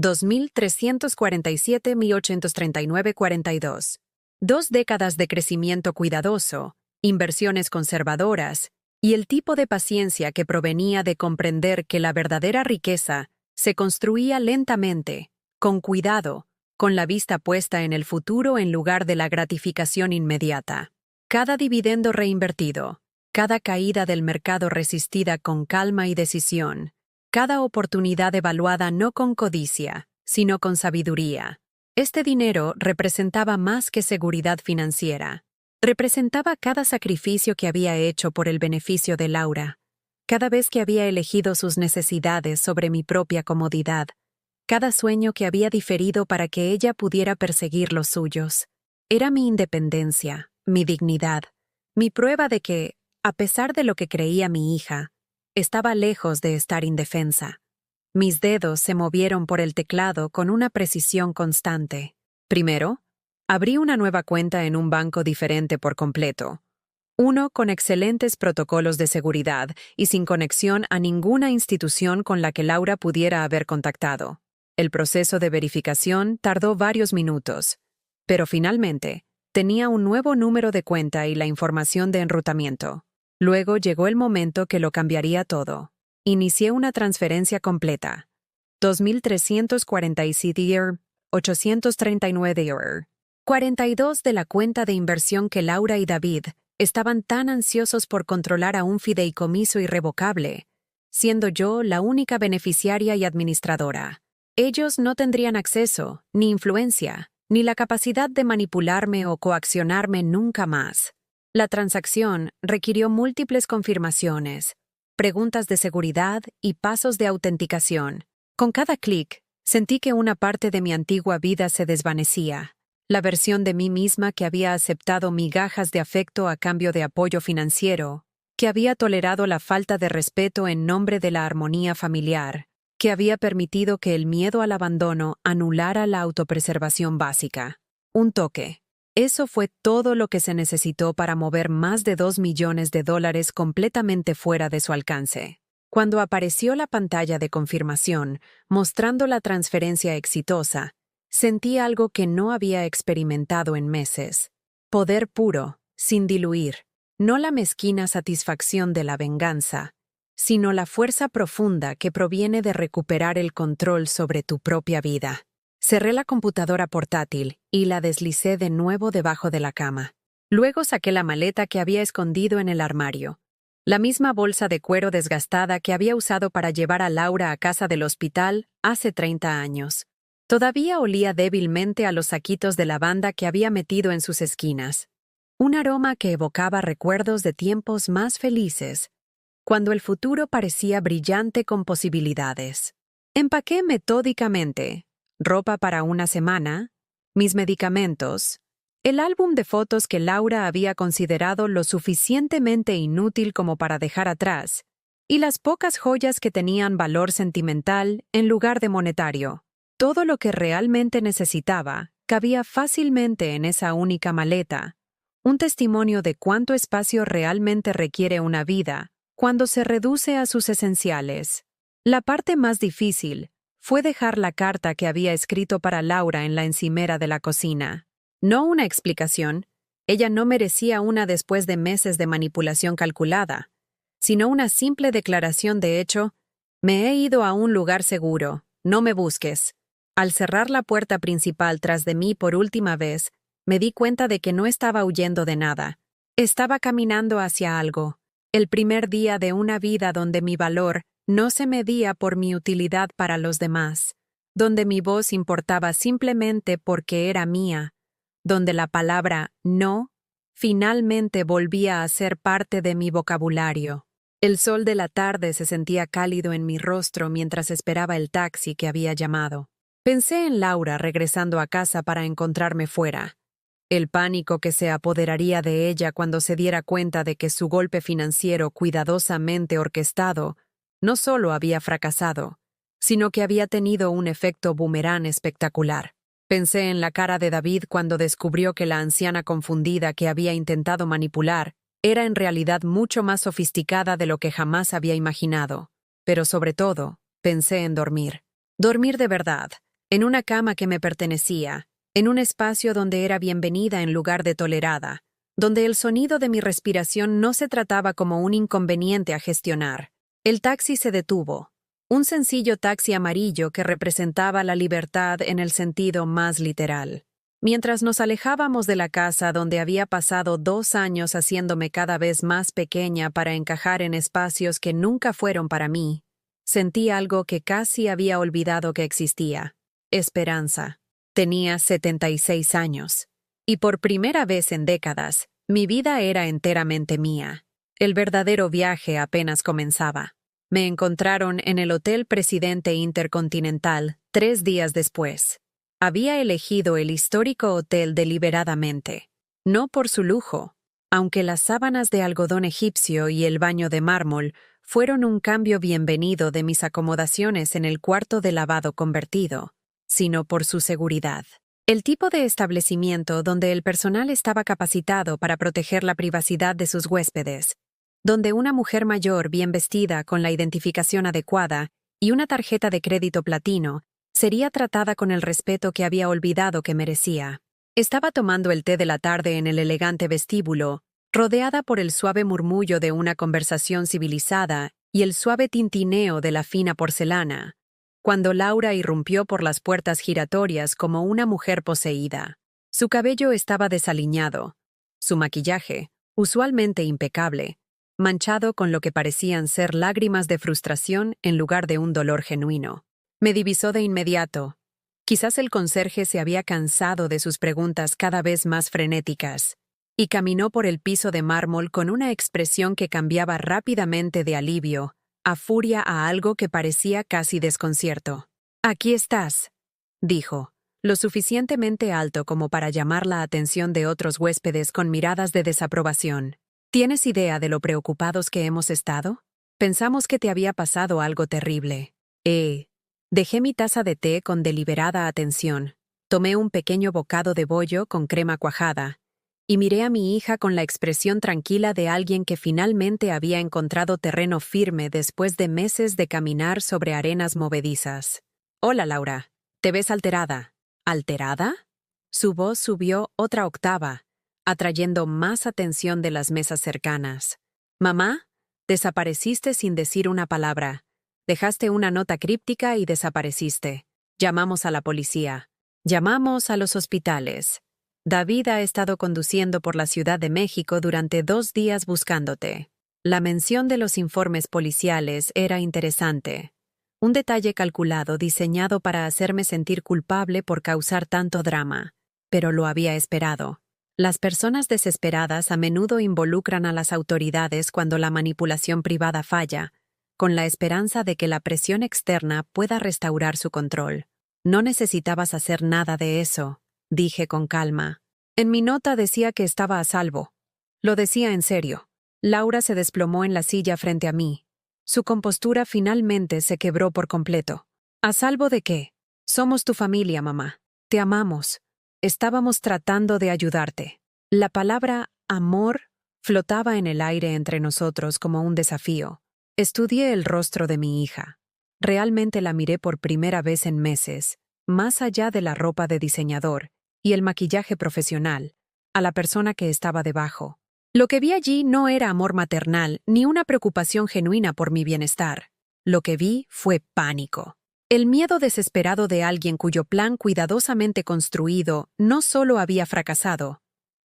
2.347.839.42. 2 décadas de crecimiento cuidadoso, inversiones conservadoras, y el tipo de paciencia que provenía de comprender que la verdadera riqueza se construía lentamente, con cuidado, con la vista puesta en el futuro en lugar de la gratificación inmediata. Cada dividendo reinvertido, cada caída del mercado resistida con calma y decisión, cada oportunidad evaluada no con codicia, sino con sabiduría. Este dinero representaba más que seguridad financiera. Representaba cada sacrificio que había hecho por el beneficio de Laura, cada vez que había elegido sus necesidades sobre mi propia comodidad, cada sueño que había diferido para que ella pudiera perseguir los suyos. Era mi independencia, mi dignidad, mi prueba de que, a pesar de lo que creía mi hija, estaba lejos de estar indefensa. Mis dedos se movieron por el teclado con una precisión constante. Primero, abrí una nueva cuenta en un banco diferente por completo. Uno con excelentes protocolos de seguridad y sin conexión a ninguna institución con la que Laura pudiera haber contactado. El proceso de verificación tardó varios minutos, pero finalmente tenía un nuevo número de cuenta y la información de enrutamiento. Luego llegó el momento que lo cambiaría todo. Inicié una transferencia completa. 2.347.839 42 de la cuenta de inversión que Laura y David estaban tan ansiosos por controlar a un fideicomiso irrevocable, siendo yo la única beneficiaria y administradora. Ellos no tendrían acceso, ni influencia, ni la capacidad de manipularme o coaccionarme nunca más. La transacción requirió múltiples confirmaciones, preguntas de seguridad y pasos de autenticación. Con cada clic, sentí que una parte de mi antigua vida se desvanecía. La versión de mí misma que había aceptado migajas de afecto a cambio de apoyo financiero, que había tolerado la falta de respeto en nombre de la armonía familiar, que había permitido que el miedo al abandono anulara la autopreservación básica. Un toque. Eso fue todo lo que se necesitó para mover más de $2 millones completamente fuera de su alcance. Cuando apareció la pantalla de confirmación, mostrando la transferencia exitosa, sentí algo que no había experimentado en meses. Poder puro, sin diluir. No la mezquina satisfacción de la venganza, sino la fuerza profunda que proviene de recuperar el control sobre tu propia vida. Cerré la computadora portátil y la deslicé de nuevo debajo de la cama. Luego saqué la maleta que había escondido en el armario. La misma bolsa de cuero desgastada que había usado para llevar a Laura a casa del hospital hace 30 años. Todavía olía débilmente a los saquitos de lavanda que había metido en sus esquinas. Un aroma que evocaba recuerdos de tiempos más felices, cuando el futuro parecía brillante con posibilidades. Empaqué metódicamente ropa para una semana, mis medicamentos, el álbum de fotos que Laura había considerado lo suficientemente inútil como para dejar atrás, y las pocas joyas que tenían valor sentimental en lugar de monetario. Todo lo que realmente necesitaba cabía fácilmente en esa única maleta, un testimonio de cuánto espacio realmente requiere una vida cuando se reduce a sus esenciales. La parte más difícil fue dejar la carta que había escrito para Laura en la encimera de la cocina. No una explicación, ella no merecía una después de meses de manipulación calculada, sino una simple declaración de hecho: me he ido a un lugar seguro, no me busques. Al cerrar la puerta principal tras de mí por última vez, me di cuenta de que no estaba huyendo de nada. Estaba caminando hacia algo. El primer día de una vida donde mi valor no se medía por mi utilidad para los demás, donde mi voz importaba simplemente porque era mía, donde la palabra no finalmente volvía a ser parte de mi vocabulario. El sol de la tarde se sentía cálido en mi rostro mientras esperaba el taxi que había llamado. Pensé en Laura regresando a casa para encontrarme fuera. El pánico que se apoderaría de ella cuando se diera cuenta de que su golpe financiero cuidadosamente orquestado no solo había fracasado, sino que había tenido un efecto boomerang espectacular. Pensé en la cara de David cuando descubrió que la anciana confundida que había intentado manipular era en realidad mucho más sofisticada de lo que jamás había imaginado. Pero sobre todo, pensé en dormir. Dormir de verdad, en una cama que me pertenecía, en un espacio donde era bienvenida en lugar de tolerada, donde el sonido de mi respiración no se trataba como un inconveniente a gestionar. El taxi se detuvo. Un sencillo taxi amarillo que representaba la libertad en el sentido más literal. Mientras nos alejábamos de la casa donde había pasado 2 años haciéndome cada vez más pequeña para encajar en espacios que nunca fueron para mí, sentí algo que casi había olvidado que existía: esperanza. Tenía 76 años, y por primera vez en décadas, mi vida era enteramente mía. El verdadero viaje apenas comenzaba. Me encontraron en el Hotel Presidente Intercontinental 3 días después. Había elegido el histórico hotel deliberadamente, no por su lujo, aunque las sábanas de algodón egipcio y el baño de mármol fueron un cambio bienvenido de mis acomodaciones en el cuarto de lavado convertido, sino por su seguridad. El tipo de establecimiento donde el personal estaba capacitado para proteger la privacidad de sus huéspedes, donde una mujer mayor bien vestida con la identificación adecuada y una tarjeta de crédito platino sería tratada con el respeto que había olvidado que merecía. Estaba tomando el té de la tarde en el elegante vestíbulo, rodeada por el suave murmullo de una conversación civilizada y el suave tintineo de la fina porcelana, cuando Laura irrumpió por las puertas giratorias como una mujer poseída. Su cabello estaba desaliñado, su maquillaje, usualmente impecable, manchado con lo que parecían ser lágrimas de frustración en lugar de un dolor genuino. Me divisó de inmediato. Quizás el conserje se había cansado de sus preguntas cada vez más frenéticas, y caminó por el piso de mármol con una expresión que cambiaba rápidamente de alivio a furia a algo que parecía casi desconcierto. «Aquí estás», dijo, lo suficientemente alto como para llamar la atención de otros huéspedes con miradas de desaprobación. ¿Tienes idea de lo preocupados que hemos estado? Pensamos que te había pasado algo terrible. Dejé mi taza de té con deliberada atención, tomé un pequeño bocado de bollo con crema cuajada, y miré a mi hija con la expresión tranquila de alguien que finalmente había encontrado terreno firme después de meses de caminar sobre arenas movedizas. «Hola, Laura. Te ves alterada». ¿Alterada? Su voz subió otra octava, atrayendo más atención de las mesas cercanas. «Mamá, desapareciste sin decir una palabra. Dejaste una nota críptica y desapareciste. Llamamos a la policía. Llamamos a los hospitales. David ha estado conduciendo por la Ciudad de México durante 2 días buscándote». La mención de los informes policiales era interesante. Un detalle calculado diseñado para hacerme sentir culpable por causar tanto drama. Pero lo había esperado. Las personas desesperadas a menudo involucran a las autoridades cuando la manipulación privada falla, con la esperanza de que la presión externa pueda restaurar su control. «No necesitabas hacer nada de eso», dije con calma. En mi nota decía que estaba a salvo. Lo decía en serio. Laura se desplomó en la silla frente a mí. Su compostura finalmente se quebró por completo. ¿A salvo de qué? Somos tu familia, mamá. Te amamos. Estábamos tratando de ayudarte. La palabra amor flotaba en el aire entre nosotros como un desafío. Estudié el rostro de mi hija. Realmente la miré por primera vez en meses, más allá de la ropa de diseñador y el maquillaje profesional, a la persona que estaba debajo. Lo que vi allí no era amor maternal ni una preocupación genuina por mi bienestar. Lo que vi fue pánico. El miedo desesperado de alguien cuyo plan cuidadosamente construido no solo había fracasado,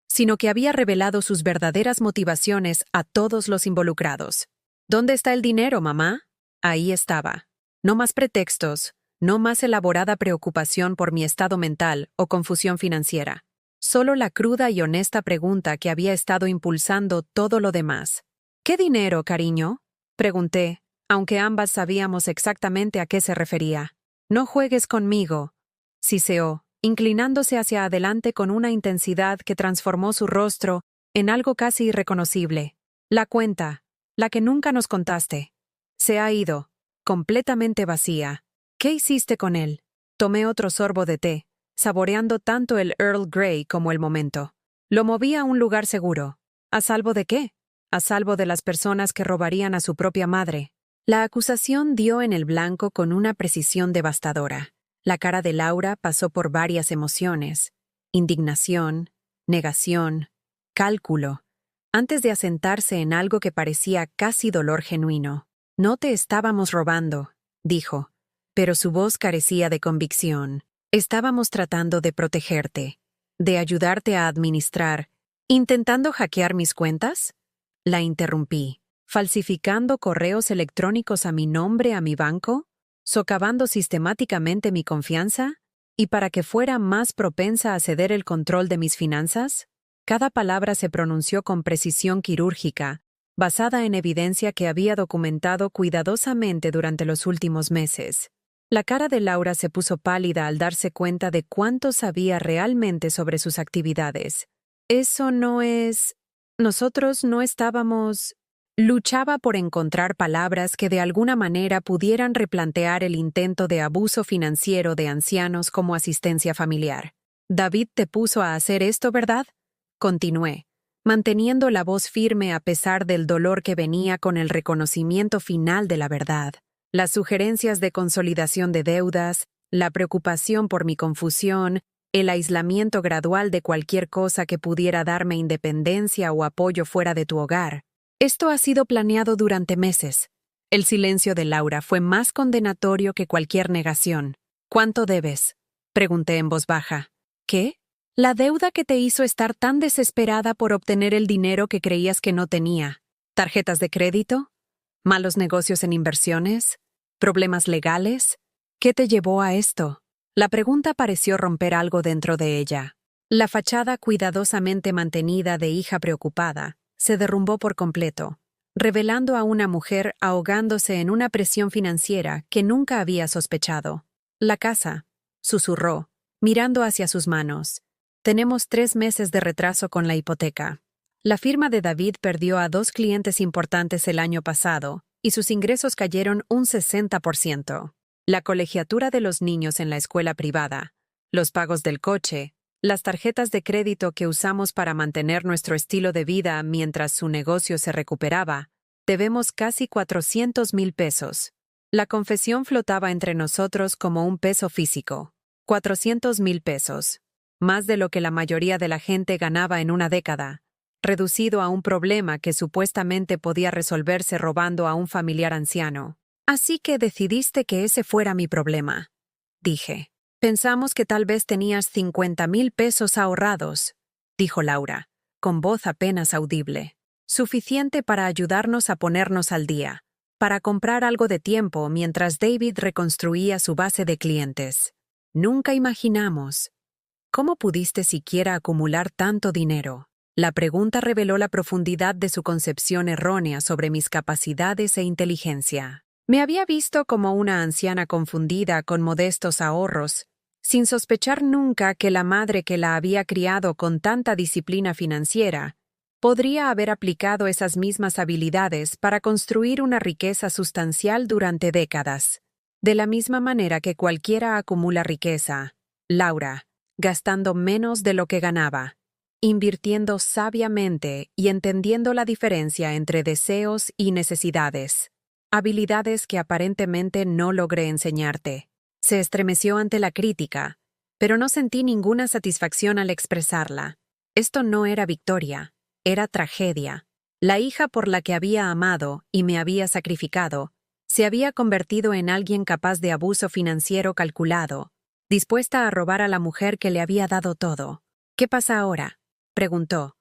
sino que había revelado sus verdaderas motivaciones a todos los involucrados. «¿Dónde está el dinero, mamá?» Ahí estaba. No más pretextos, no más elaborada preocupación por mi estado mental o confusión financiera. Solo la cruda y honesta pregunta que había estado impulsando todo lo demás. «¿Qué dinero, cariño?», pregunté, aunque ambas sabíamos exactamente a qué se refería. «No juegues conmigo», siseó, inclinándose hacia adelante con una intensidad que transformó su rostro en algo casi irreconocible. La cuenta, la que nunca nos contaste, se ha ido, completamente vacía. ¿Qué hiciste con él? Tomé otro sorbo de té, saboreando tanto el Earl Grey como el momento. Lo moví a un lugar seguro. ¿A salvo de qué? A salvo de las personas que robarían a su propia madre. La acusación dio en el blanco con una precisión devastadora. La cara de Laura pasó por varias emociones: indignación, negación, cálculo, antes de asentarse en algo que parecía casi dolor genuino. No te estábamos robando, dijo, pero su voz carecía de convicción. Estábamos tratando de protegerte, de ayudarte a administrar. ¿Intentando hackear mis cuentas? La interrumpí. ¿Falsificando correos electrónicos a mi nombre a mi banco? ¿Socavando sistemáticamente mi confianza? ¿Y para que fuera más propensa a ceder el control de mis finanzas? Cada palabra se pronunció con precisión quirúrgica, basada en evidencia que había documentado cuidadosamente durante los últimos meses. La cara de Laura se puso pálida al darse cuenta de cuánto sabía realmente sobre sus actividades. Eso no es... Nosotros no estábamos... Luchaba por encontrar palabras que de alguna manera pudieran replantear el intento de abuso financiero de ancianos como asistencia familiar. David te puso a hacer esto, ¿verdad? Continué, manteniendo la voz firme a pesar del dolor que venía con el reconocimiento final de la verdad. Las sugerencias de consolidación de deudas, la preocupación por mi confusión, el aislamiento gradual de cualquier cosa que pudiera darme independencia o apoyo fuera de tu hogar. Esto ha sido planeado durante meses. El silencio de Laura fue más condenatorio que cualquier negación. ¿Cuánto debes? Pregunté en voz baja. ¿Qué? La deuda que te hizo estar tan desesperada por obtener el dinero que creías que no tenía. ¿Tarjetas de crédito? ¿Malos negocios en inversiones? ¿Problemas legales? ¿Qué te llevó a esto? La pregunta pareció romper algo dentro de ella. La fachada cuidadosamente mantenida de hija preocupada se derrumbó por completo, revelando a una mujer ahogándose en una presión financiera que nunca había sospechado. La casa, susurró, mirando hacia sus manos. Tenemos 3 meses de retraso con la hipoteca. La firma de David perdió a 2 clientes importantes el año pasado y sus ingresos cayeron un 60%. La colegiatura de los niños en la escuela privada, los pagos del coche, las tarjetas de crédito que usamos para mantener nuestro estilo de vida mientras su negocio se recuperaba, debemos casi 400,000 pesos. La confesión flotaba entre nosotros como un peso físico. 400,000 pesos. Más de lo que la mayoría de la gente ganaba en una década, reducido a un problema que supuestamente podía resolverse robando a un familiar anciano. Así que decidiste que ese fuera mi problema, dije. Pensamos que tal vez tenías 50,000 pesos ahorrados, dijo Laura, con voz apenas audible. Suficiente para ayudarnos a ponernos al día, para comprar algo de tiempo mientras David reconstruía su base de clientes. Nunca imaginamos. ¿Cómo pudiste siquiera acumular tanto dinero? La pregunta reveló la profundidad de su concepción errónea sobre mis capacidades e inteligencia. Me había visto como una anciana confundida con modestos ahorros, sin sospechar nunca que la madre que la había criado con tanta disciplina financiera podría haber aplicado esas mismas habilidades para construir una riqueza sustancial durante décadas. De la misma manera que cualquiera acumula riqueza, Laura, gastando menos de lo que ganaba, invirtiendo sabiamente y entendiendo la diferencia entre deseos y necesidades. Habilidades que aparentemente no logré enseñarte. Se estremeció ante la crítica, pero no sentí ninguna satisfacción al expresarla. Esto no era victoria, era tragedia. La hija por la que había amado y me había sacrificado se había convertido en alguien capaz de abuso financiero calculado, dispuesta a robar a la mujer que le había dado todo. ¿Qué pasa ahora?, preguntó,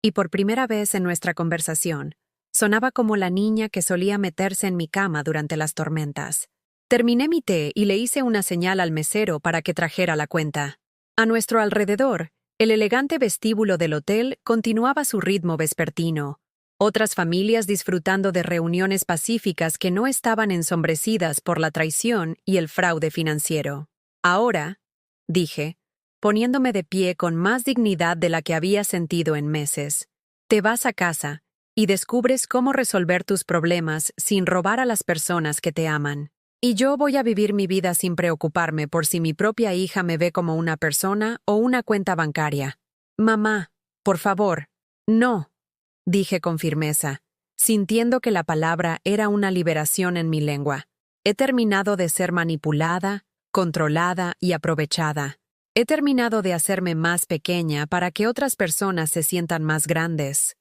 y por primera vez en nuestra conversación, sonaba como la niña que solía meterse en mi cama durante las tormentas. Terminé mi té y le hice una señal al mesero para que trajera la cuenta. A nuestro alrededor, el elegante vestíbulo del hotel continuaba su ritmo vespertino, otras familias disfrutando de reuniones pacíficas que no estaban ensombrecidas por la traición y el fraude financiero. Ahora, dije, poniéndome de pie con más dignidad de la que había sentido en meses. Te vas a casa y descubres cómo resolver tus problemas sin robar a las personas que te aman. Y yo voy a vivir mi vida sin preocuparme por si mi propia hija me ve como una persona o una cuenta bancaria. Mamá, por favor, no, dije con firmeza, sintiendo que la palabra era una liberación en mi lengua. He terminado de ser manipulada, controlada y aprovechada. He terminado de hacerme más pequeña para que otras personas se sientan más grandes.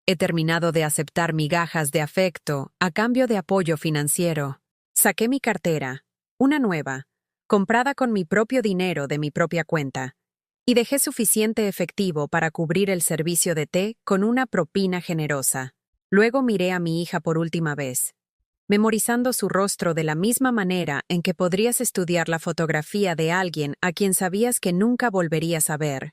He terminado de aceptar migajas de afecto a cambio de apoyo financiero. Saqué mi cartera, una nueva, comprada con mi propio dinero de mi propia cuenta, y dejé suficiente efectivo para cubrir el servicio de té con una propina generosa. Luego miré a mi hija por última vez, memorizando su rostro de la misma manera en que podrías estudiar la fotografía de alguien a quien sabías que nunca volverías a ver.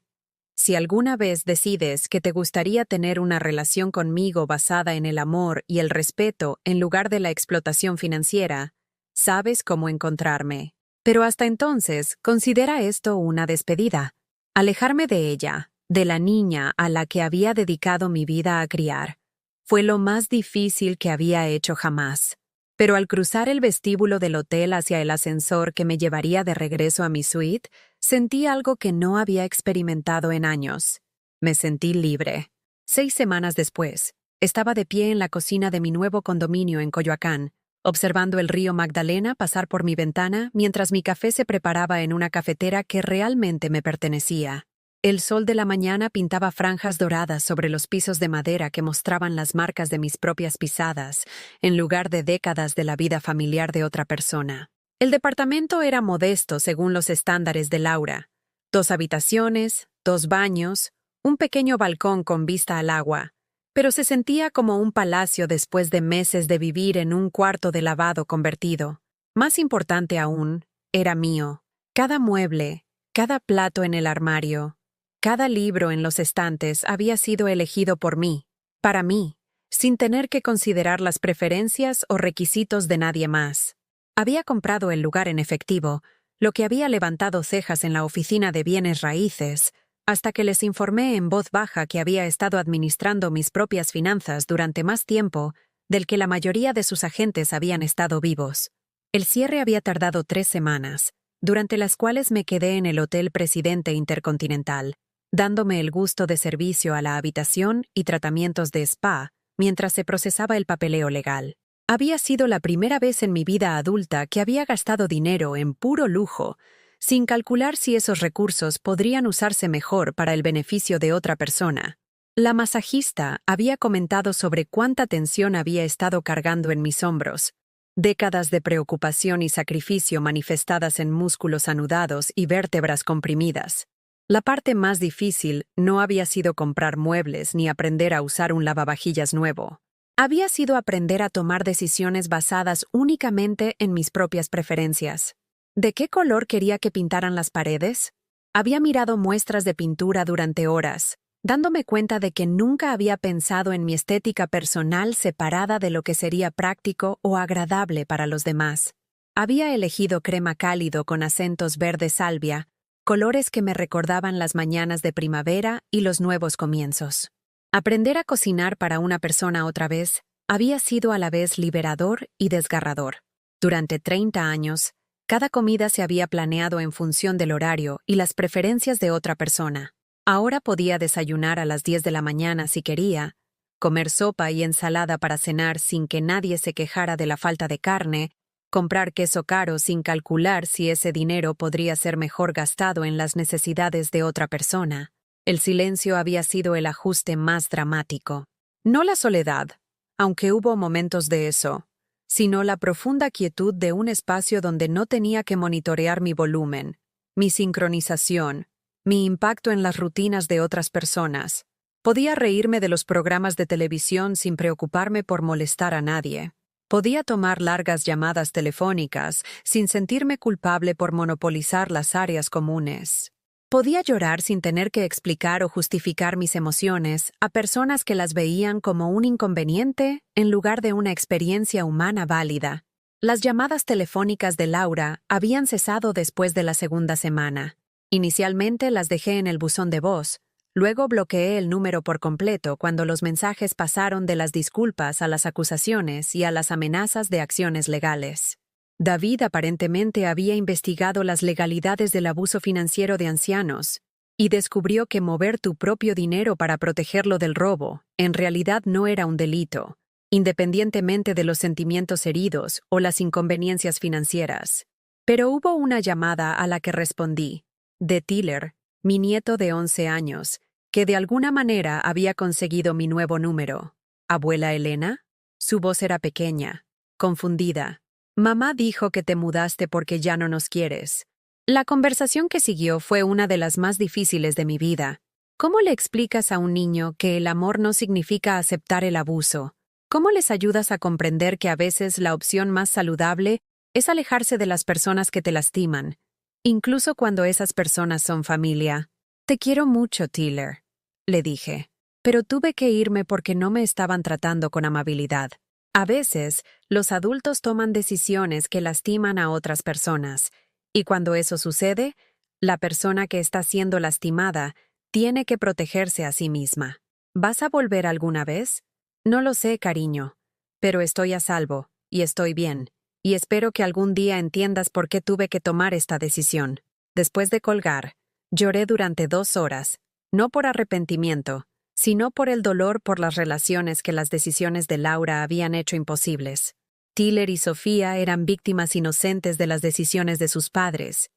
Si alguna vez decides que te gustaría tener una relación conmigo basada en el amor y el respeto en lugar de la explotación financiera, sabes cómo encontrarme. Pero hasta entonces, considera esto una despedida. Alejarme de ella, de la niña a la que había dedicado mi vida a criar, fue lo más difícil que había hecho jamás. Pero al cruzar el vestíbulo del hotel hacia el ascensor que me llevaría de regreso a mi suite, sentí algo que no había experimentado en años. Me sentí libre. 6 semanas después, estaba de pie en la cocina de mi nuevo condominio en Coyoacán, observando el río Magdalena pasar por mi ventana mientras mi café se preparaba en una cafetera que realmente me pertenecía. El sol de la mañana pintaba franjas doradas sobre los pisos de madera que mostraban las marcas de mis propias pisadas, en lugar de décadas de la vida familiar de otra persona. El departamento era modesto según los estándares de Laura. 2 habitaciones, 2 baños, un pequeño balcón con vista al agua, pero se sentía como un palacio después de meses de vivir en un cuarto de lavado convertido. Más importante aún, era mío. Cada mueble, cada plato en el armario, cada libro en los estantes había sido elegido por mí, para mí, sin tener que considerar las preferencias o requisitos de nadie más. Había comprado el lugar en efectivo, lo que había levantado cejas en la oficina de bienes raíces, hasta que les informé en voz baja que había estado administrando mis propias finanzas durante más tiempo del que la mayoría de sus agentes habían estado vivos. El cierre había tardado 3 semanas, durante las cuales me quedé en el Hotel Presidente Intercontinental, dándome el gusto de servicio a la habitación y tratamientos de spa mientras se procesaba el papeleo legal. Había sido la primera vez en mi vida adulta que había gastado dinero en puro lujo, sin calcular si esos recursos podrían usarse mejor para el beneficio de otra persona. La masajista había comentado sobre cuánta tensión había estado cargando en mis hombros, décadas de preocupación y sacrificio manifestadas en músculos anudados y vértebras comprimidas. La parte más difícil no había sido comprar muebles ni aprender a usar un lavavajillas nuevo. Había sido aprender a tomar decisiones basadas únicamente en mis propias preferencias. ¿De qué color quería que pintaran las paredes? Había mirado muestras de pintura durante horas, dándome cuenta de que nunca había pensado en mi estética personal separada de lo que sería práctico o agradable para los demás. Había elegido crema cálido con acentos verde salvia, colores que me recordaban las mañanas de primavera y los nuevos comienzos. Aprender a cocinar para una persona otra vez había sido a la vez liberador y desgarrador. Durante 30 años, cada comida se había planeado en función del horario y las preferencias de otra persona. Ahora podía desayunar a las 10 de la mañana si quería, comer sopa y ensalada para cenar sin que nadie se quejara de la falta de carne, comprar queso caro sin calcular si ese dinero podría ser mejor gastado en las necesidades de otra persona. El silencio había sido el ajuste más dramático. No la soledad, aunque hubo momentos de eso, sino la profunda quietud de un espacio donde no tenía que monitorear mi volumen, mi sincronización, mi impacto en las rutinas de otras personas. Podía reírme de los programas de televisión sin preocuparme por molestar a nadie. Podía tomar largas llamadas telefónicas sin sentirme culpable por monopolizar las áreas comunes. Podía llorar sin tener que explicar o justificar mis emociones a personas que las veían como un inconveniente en lugar de una experiencia humana válida. Las llamadas telefónicas de Laura habían cesado después de la segunda semana. Inicialmente las dejé en el buzón de voz, luego bloqueé el número por completo cuando los mensajes pasaron de las disculpas a las acusaciones y a las amenazas de acciones legales. David aparentemente había investigado las legalidades del abuso financiero de ancianos y descubrió que mover tu propio dinero para protegerlo del robo en realidad no era un delito, independientemente de los sentimientos heridos o las inconveniencias financieras. Pero hubo una llamada a la que respondí, de Tyler, mi nieto de 11 años, que de alguna manera había conseguido mi nuevo número. ¿Abuela Elena? Su voz era pequeña, confundida. Mamá dijo que te mudaste porque ya no nos quieres. La conversación que siguió fue una de las más difíciles de mi vida. ¿Cómo le explicas a un niño que el amor no significa aceptar el abuso? ¿Cómo les ayudas a comprender que a veces la opción más saludable es alejarse de las personas que te lastiman, incluso cuando esas personas son familia? Te quiero mucho, Tyler, le dije, pero tuve que irme porque no me estaban tratando con amabilidad. A veces, los adultos toman decisiones que lastiman a otras personas, y cuando eso sucede, la persona que está siendo lastimada tiene que protegerse a sí misma. ¿Vas a volver alguna vez? No lo sé, cariño, pero estoy a salvo, y estoy bien, y espero que algún día entiendas por qué tuve que tomar esta decisión. Después de colgar, lloré durante 2 horas, no por arrepentimiento, sino por el dolor por las relaciones que las decisiones de Laura habían hecho imposibles. Tyler y Sofía eran víctimas inocentes de las decisiones de sus padres,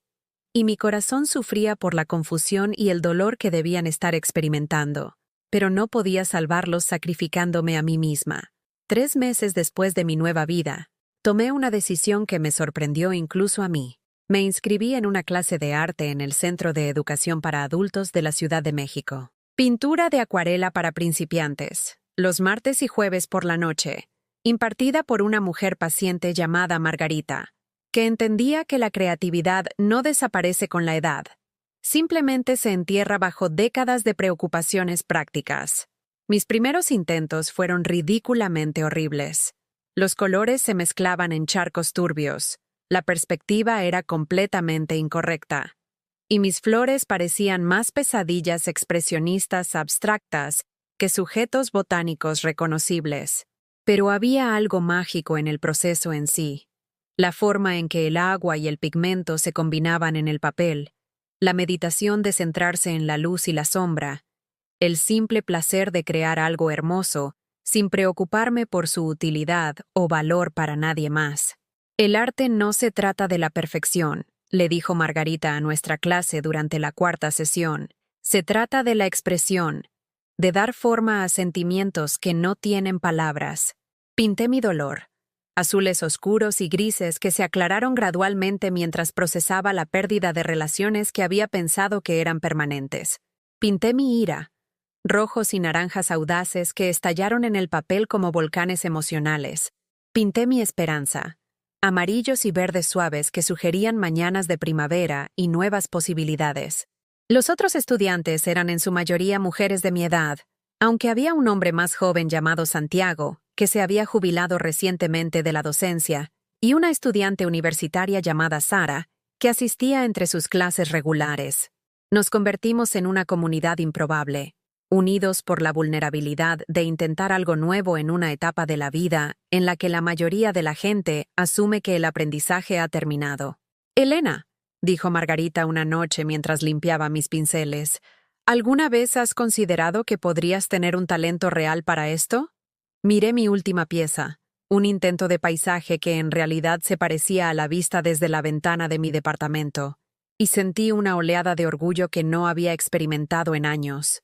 y mi corazón sufría por la confusión y el dolor que debían estar experimentando, pero no podía salvarlos sacrificándome a mí misma. 3 meses después de mi nueva vida, tomé una decisión que me sorprendió incluso a mí. Me inscribí en una clase de arte en el Centro de Educación para Adultos de la Ciudad de México. Pintura de acuarela para principiantes, los martes y jueves por la noche, impartida por una mujer paciente llamada Margarita, que entendía que la creatividad no desaparece con la edad, simplemente se entierra bajo décadas de preocupaciones prácticas. Mis primeros intentos fueron ridículamente horribles. Los colores se mezclaban en charcos turbios, la perspectiva era completamente incorrecta, y mis flores parecían más pesadillas expresionistas abstractas que sujetos botánicos reconocibles. Pero había algo mágico en el proceso en sí. La forma en que el agua y el pigmento se combinaban en el papel, la meditación de centrarse en la luz y la sombra, el simple placer de crear algo hermoso, sin preocuparme por su utilidad o valor para nadie más. El arte no se trata de la perfección, le dijo Margarita a nuestra clase durante la 4ª sesión. Se trata de la expresión, de dar forma a sentimientos que no tienen palabras. Pinté mi dolor, azules oscuros y grises que se aclararon gradualmente mientras procesaba la pérdida de relaciones que había pensado que eran permanentes. Pinté mi ira, rojos y naranjas audaces que estallaron en el papel como volcanes emocionales. Pinté mi esperanza, amarillos y verdes suaves que sugerían mañanas de primavera y nuevas posibilidades. Los otros estudiantes eran en su mayoría mujeres de mi edad, aunque había un hombre más joven llamado Santiago, que se había jubilado recientemente de la docencia, y una estudiante universitaria llamada Sara, que asistía entre sus clases regulares. Nos convertimos en una comunidad improbable, unidos por la vulnerabilidad de intentar algo nuevo en una etapa de la vida en la que la mayoría de la gente asume que el aprendizaje ha terminado. «Elena», dijo Margarita una noche mientras limpiaba mis pinceles, ¿alguna vez has considerado que podrías tener un talento real para esto? Miré mi última pieza, un intento de paisaje que en realidad se parecía a la vista desde la ventana de mi departamento, y sentí una oleada de orgullo que no había experimentado en años.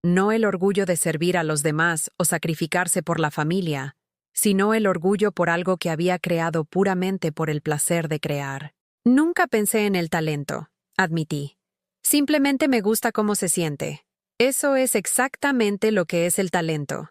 No el orgullo de servir a los demás o sacrificarse por la familia, sino el orgullo por algo que había creado puramente por el placer de crear. Nunca pensé en el talento, admití. Simplemente me gusta cómo se siente. Eso es exactamente lo que es el talento,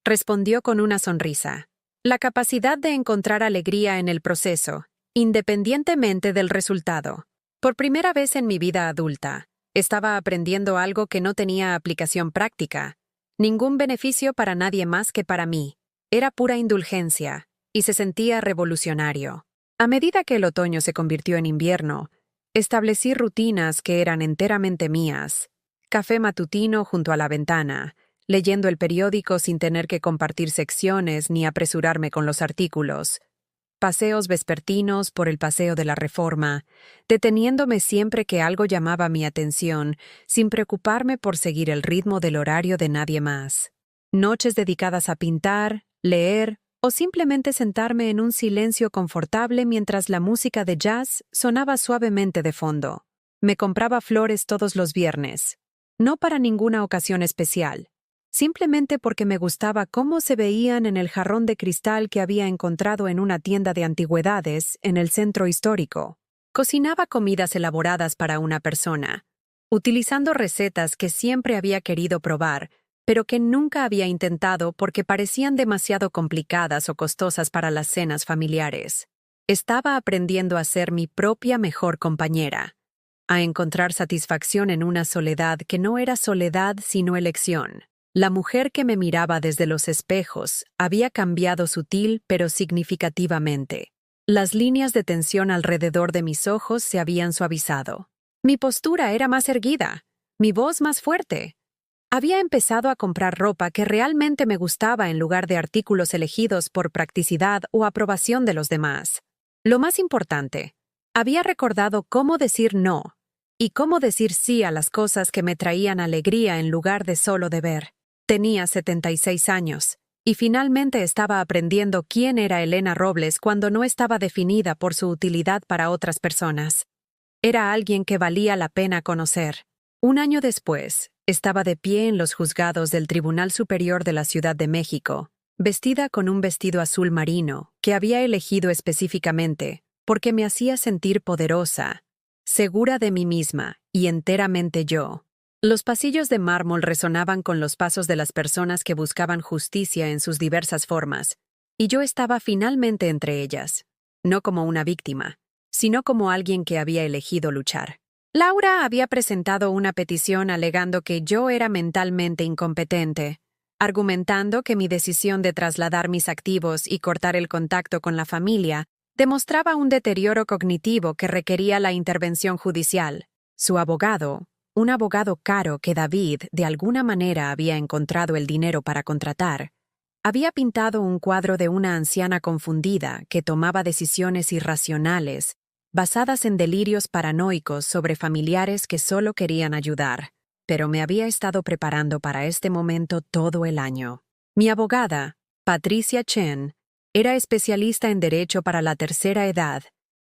respondió con una sonrisa. La capacidad de encontrar alegría en el proceso, independientemente del resultado. Por primera vez en mi vida adulta, estaba aprendiendo algo que no tenía aplicación práctica, ningún beneficio para nadie más que para mí. Era pura indulgencia, y se sentía revolucionario. A medida que el otoño se convirtió en invierno, Establecí rutinas que eran enteramente mías. Café matutino junto a la ventana, leyendo el periódico sin tener que compartir secciones ni apresurarme con los artículos. Paseos vespertinos por el Paseo de la Reforma, deteniéndome siempre que algo llamaba mi atención, sin preocuparme por seguir el ritmo del horario de nadie más. Noches dedicadas a pintar, leer o simplemente sentarme en un silencio confortable mientras la música de jazz sonaba suavemente de fondo. Me compraba flores todos los viernes, no para ninguna ocasión especial, simplemente porque me gustaba cómo se veían en el jarrón de cristal que había encontrado en una tienda de antigüedades en el centro histórico. Cocinaba comidas elaboradas para una persona, utilizando recetas que siempre había querido probar, pero que nunca había intentado porque parecían demasiado complicadas o costosas para las cenas familiares. Estaba aprendiendo a ser mi propia mejor compañera, a encontrar satisfacción en una soledad que no era soledad sino elección. La mujer que me miraba desde los espejos había cambiado sutil pero significativamente. Las líneas de tensión alrededor de mis ojos se habían suavizado. Mi postura era más erguida, mi voz más fuerte. Había empezado a comprar ropa que realmente me gustaba en lugar de artículos elegidos por practicidad o aprobación de los demás. Lo más importante, había recordado cómo decir no y cómo decir sí a las cosas que me traían alegría en lugar de solo deber. Tenía 76 años, y finalmente estaba aprendiendo quién era Elena Robles cuando no estaba definida por su utilidad para otras personas. Era alguien que valía la pena conocer. Un año después, estaba de pie en los juzgados del Tribunal Superior de la Ciudad de México, vestida con un vestido azul marino que había elegido específicamente porque me hacía sentir poderosa, segura de mí misma y enteramente yo. Los pasillos de mármol resonaban con los pasos de las personas que buscaban justicia en sus diversas formas, y yo estaba finalmente entre ellas, no como una víctima, sino como alguien que había elegido luchar. Laura había presentado una petición alegando que yo era mentalmente incompetente, argumentando que mi decisión de trasladar mis activos y cortar el contacto con la familia demostraba un deterioro cognitivo que requería la intervención judicial. Su abogado, un abogado caro que David de alguna manera había encontrado el dinero para contratar, había pintado un cuadro de una anciana confundida que tomaba decisiones irracionales basadas en delirios paranoicos sobre familiares que solo querían ayudar, pero me había estado preparando para este momento todo el año. Mi abogada, Patricia Chen, era especialista en derecho para la tercera edad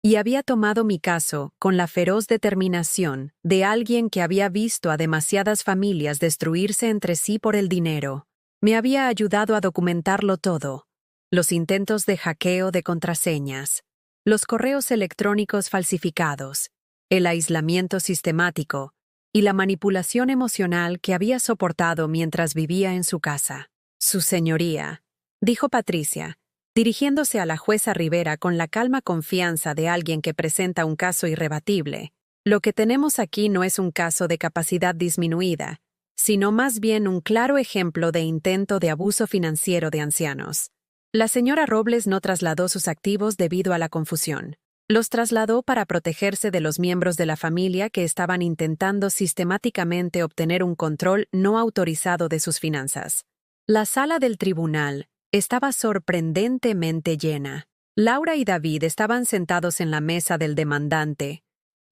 y había tomado mi caso con la feroz determinación de alguien que había visto a demasiadas familias destruirse entre sí por el dinero. Me había ayudado a documentarlo todo: los intentos de hackeo de contraseñas, los correos electrónicos falsificados, el aislamiento sistemático y la manipulación emocional que había soportado mientras vivía en su casa. Su señoría, dijo Patricia, dirigiéndose a la jueza Rivera con la calma confianza de alguien que presenta un caso irrebatible. Lo que tenemos aquí no es un caso de capacidad disminuida, sino más bien un claro ejemplo de intento de abuso financiero de ancianos. La señora Robles no trasladó sus activos debido a la confusión. Los trasladó para protegerse de los miembros de la familia que estaban intentando sistemáticamente obtener un control no autorizado de sus finanzas. La sala del tribunal estaba sorprendentemente llena. Laura y David estaban sentados en la mesa del demandante,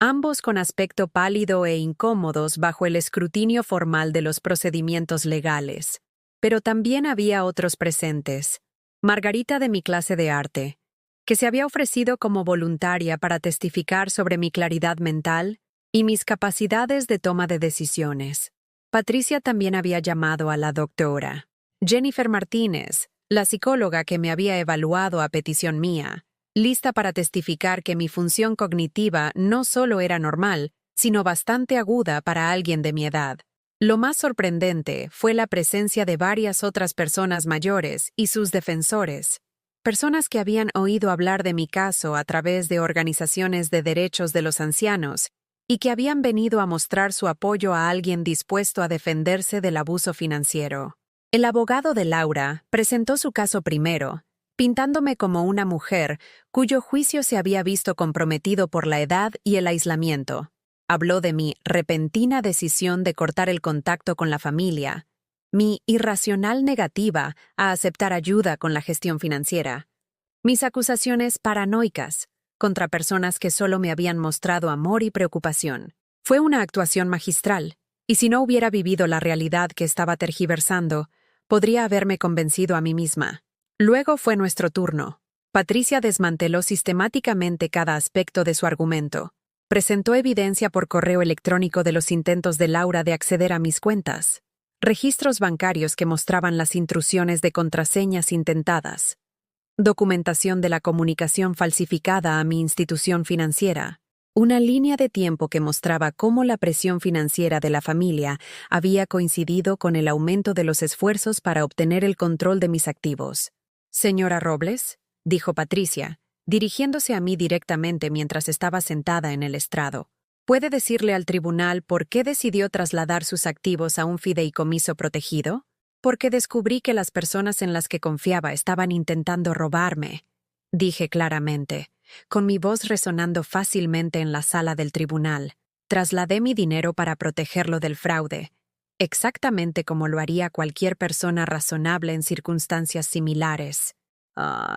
ambos con aspecto pálido e incómodos bajo el escrutinio formal de los procedimientos legales. Pero también había otros presentes. Margarita de mi clase de arte, que se había ofrecido como voluntaria para testificar sobre mi claridad mental y mis capacidades de toma de decisiones. Patricia también había llamado a la doctora Jennifer Martínez, la psicóloga que me había evaluado a petición mía, lista para testificar que mi función cognitiva no solo era normal, sino bastante aguda para alguien de mi edad. Lo más sorprendente fue la presencia de varias otras personas mayores y sus defensores, personas que habían oído hablar de mi caso a través de organizaciones de derechos de los ancianos y que habían venido a mostrar su apoyo a alguien dispuesto a defenderse del abuso financiero. El abogado de Laura presentó su caso primero, pintándome como una mujer cuyo juicio se había visto comprometido por la edad y el aislamiento. Habló de mi repentina decisión de cortar el contacto con la familia, mi irracional negativa a aceptar ayuda con la gestión financiera, mis acusaciones paranoicas contra personas que solo me habían mostrado amor y preocupación. Fue una actuación magistral, y si no hubiera vivido la realidad que estaba tergiversando, podría haberme convencido a mí misma. Luego fue nuestro turno. Patricia desmanteló sistemáticamente cada aspecto de su argumento. Presentó evidencia por correo electrónico de los intentos de Laura de acceder a mis cuentas, registros bancarios que mostraban las intrusiones de contraseñas intentadas, documentación de la comunicación falsificada a mi institución financiera, una línea de tiempo que mostraba cómo la presión financiera de la familia había coincidido con el aumento de los esfuerzos para obtener el control de mis activos. «Señora Robles», dijo Patricia, dirigiéndose a mí directamente mientras estaba sentada en el estrado, ¿puede decirle al tribunal por qué decidió trasladar sus activos a un fideicomiso protegido? Porque descubrí que las personas en las que confiaba estaban intentando robarme, dije claramente, con mi voz resonando fácilmente en la sala del tribunal. Trasladé mi dinero para protegerlo del fraude, exactamente como lo haría cualquier persona razonable en circunstancias similares.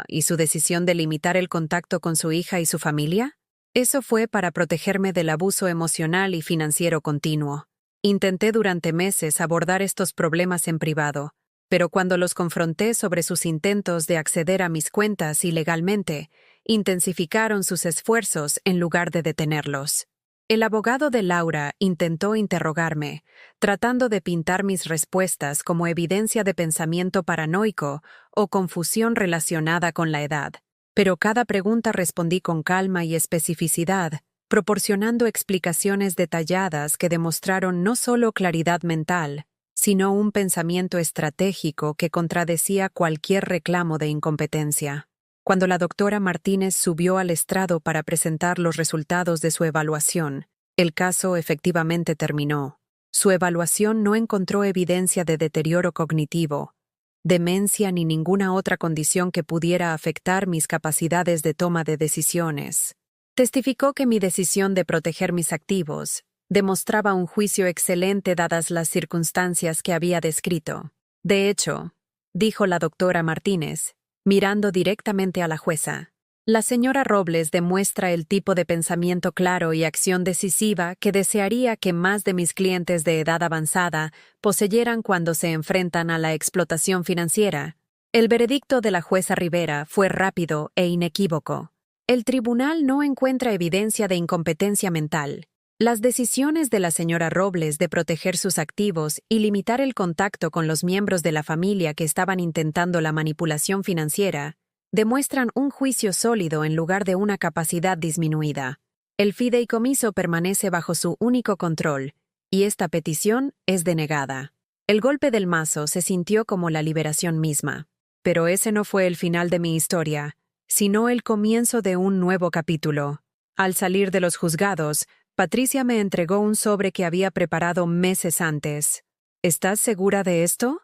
¿Y su decisión de limitar el contacto con su hija y su familia? Eso fue para protegerme del abuso emocional y financiero continuo. Intenté durante meses abordar estos problemas en privado, pero cuando los confronté sobre sus intentos de acceder a mis cuentas ilegalmente, intensificaron sus esfuerzos en lugar de detenerlos. El abogado de Laura intentó interrogarme, tratando de pintar mis respuestas como evidencia de pensamiento paranoico o confusión relacionada con la edad. Pero cada pregunta respondí con calma y especificidad, proporcionando explicaciones detalladas que demostraron no solo claridad mental, sino un pensamiento estratégico que contradecía cualquier reclamo de incompetencia. Cuando la doctora Martínez subió al estrado para presentar los resultados de su evaluación, el caso efectivamente terminó. Su evaluación no encontró evidencia de deterioro cognitivo, demencia ni ninguna otra condición que pudiera afectar mis capacidades de toma de decisiones. Testificó que mi decisión de proteger mis activos demostraba un juicio excelente dadas las circunstancias que había descrito. De hecho, dijo la doctora Martínez, mirando directamente a la jueza, la señora Robles demuestra el tipo de pensamiento claro y acción decisiva que desearía que más de mis clientes de edad avanzada poseyeran cuando se enfrentan a la explotación financiera. El veredicto de la jueza Rivera fue rápido e inequívoco. El tribunal no encuentra evidencia de incompetencia mental. Las decisiones de la señora Robles de proteger sus activos y limitar el contacto con los miembros de la familia que estaban intentando la manipulación financiera demuestran un juicio sólido en lugar de una capacidad disminuida. El fideicomiso permanece bajo su único control, y esta petición es denegada. El golpe del mazo se sintió como la liberación misma. Pero ese no fue el final de mi historia, sino el comienzo de un nuevo capítulo. Al salir de los juzgados, Patricia me entregó un sobre que había preparado meses antes. ¿Estás segura de esto?,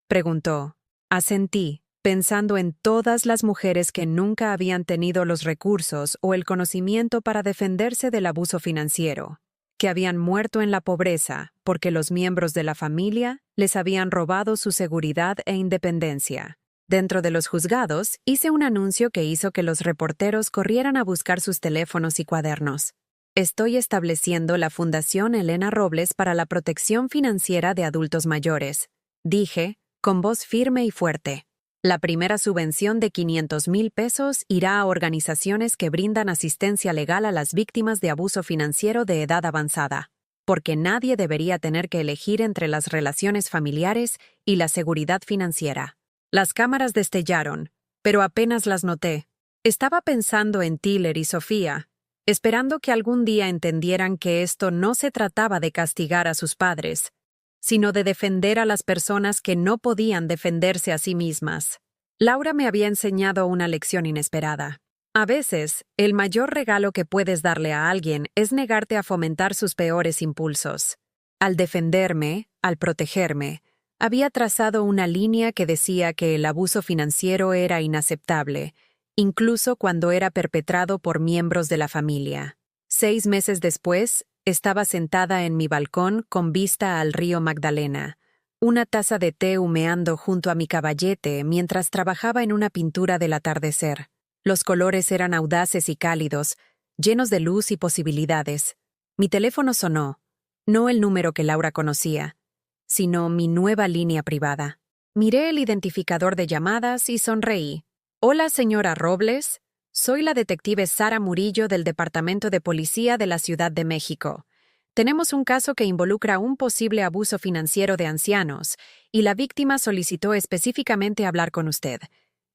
preguntó. Asentí, pensando en todas las mujeres que nunca habían tenido los recursos o el conocimiento para defenderse del abuso financiero, que habían muerto en la pobreza porque los miembros de la familia les habían robado su seguridad e independencia. Dentro de los juzgados, hice un anuncio que hizo que los reporteros corrieran a buscar sus teléfonos y cuadernos. Estoy estableciendo la Fundación Elena Robles para la protección financiera de adultos mayores, dije, con voz firme y fuerte. La primera subvención de 500,000 pesos irá a organizaciones que brindan asistencia legal a las víctimas de abuso financiero de edad avanzada, porque nadie debería tener que elegir entre las relaciones familiares y la seguridad financiera. Las cámaras destellaron, pero apenas las noté. Estaba pensando en Tiller y Sofía, esperando que algún día entendieran que esto no se trataba de castigar a sus padres, sino de defender a las personas que no podían defenderse a sí mismas. Laura me había enseñado una lección inesperada. A veces, el mayor regalo que puedes darle a alguien es negarte a fomentar sus peores impulsos. Al defenderme, al protegerme, Había trazado una línea que decía que el abuso financiero era inaceptable, incluso cuando era perpetrado por miembros de la familia. 6 meses después, estaba sentada en mi balcón con vista al río Magdalena, una taza de té humeando junto a mi caballete mientras trabajaba en una pintura del atardecer. Los colores eran audaces y cálidos, llenos de luz y posibilidades. Mi teléfono sonó, no el número que Laura conocía, sino mi nueva línea privada. Miré el identificador de llamadas y sonreí. Hola, señora Robles. Soy la detective Sara Murillo del Departamento de Policía de la Ciudad de México. Tenemos un caso que involucra un posible abuso financiero de ancianos, y la víctima solicitó específicamente hablar con usted.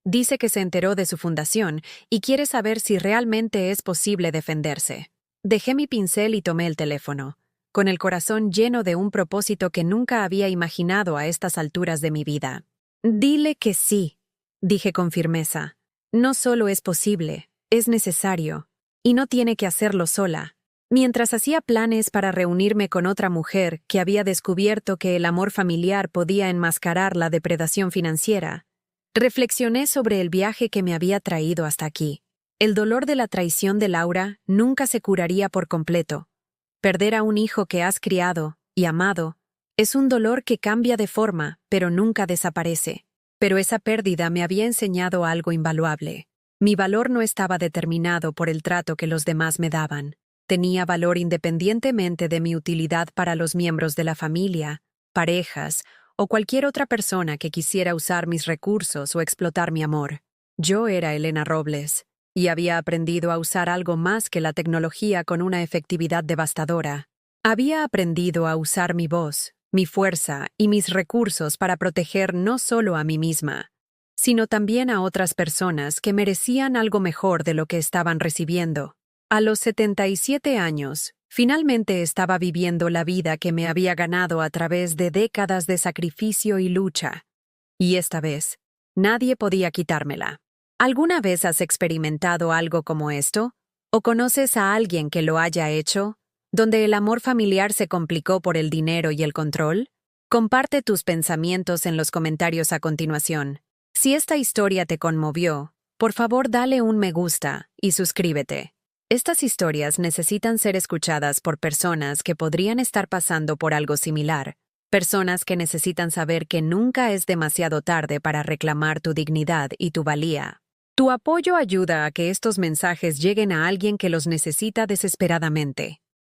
Dice que se enteró de su fundación y quiere saber si realmente es posible defenderse. Dejé mi pincel y tomé el teléfono, con el corazón lleno de un propósito que nunca había imaginado a estas alturas de mi vida. Dile que sí, dije con firmeza. No solo es posible, es necesario, y no tiene que hacerlo sola. Mientras hacía planes para reunirme con otra mujer que había descubierto que el amor familiar podía enmascarar la depredación financiera, reflexioné sobre el viaje que me había traído hasta aquí. El dolor de la traición de Laura nunca se curaría por completo. Perder a un hijo que has criado y amado es un dolor que cambia de forma, pero nunca desaparece. Pero esa pérdida me había enseñado algo invaluable. Mi valor no estaba determinado por el trato que los demás me daban. Tenía valor independientemente de mi utilidad para los miembros de la familia, parejas o cualquier otra persona que quisiera usar mis recursos o explotar mi amor. Yo era Elena Robles, y había aprendido a usar algo más que la tecnología con una efectividad devastadora. Había aprendido a usar mi voz, mi fuerza y mis recursos para proteger no solo a mí misma, sino también a otras personas que merecían algo mejor de lo que estaban recibiendo. A los 77 años, finalmente estaba viviendo la vida que me había ganado a través de décadas de sacrificio y lucha. Y esta vez, nadie podía quitármela. ¿Alguna vez has experimentado algo como esto? ¿O conoces a alguien que lo haya hecho, donde el amor familiar se complicó por el dinero y el control? Comparte tus pensamientos en los comentarios a continuación. Si esta historia te conmovió, por favor dale un me gusta y suscríbete. Estas historias necesitan ser escuchadas por personas que podrían estar pasando por algo similar, personas que necesitan saber que nunca es demasiado tarde para reclamar tu dignidad y tu valía. Tu apoyo ayuda a que estos mensajes lleguen a alguien que los necesita desesperadamente.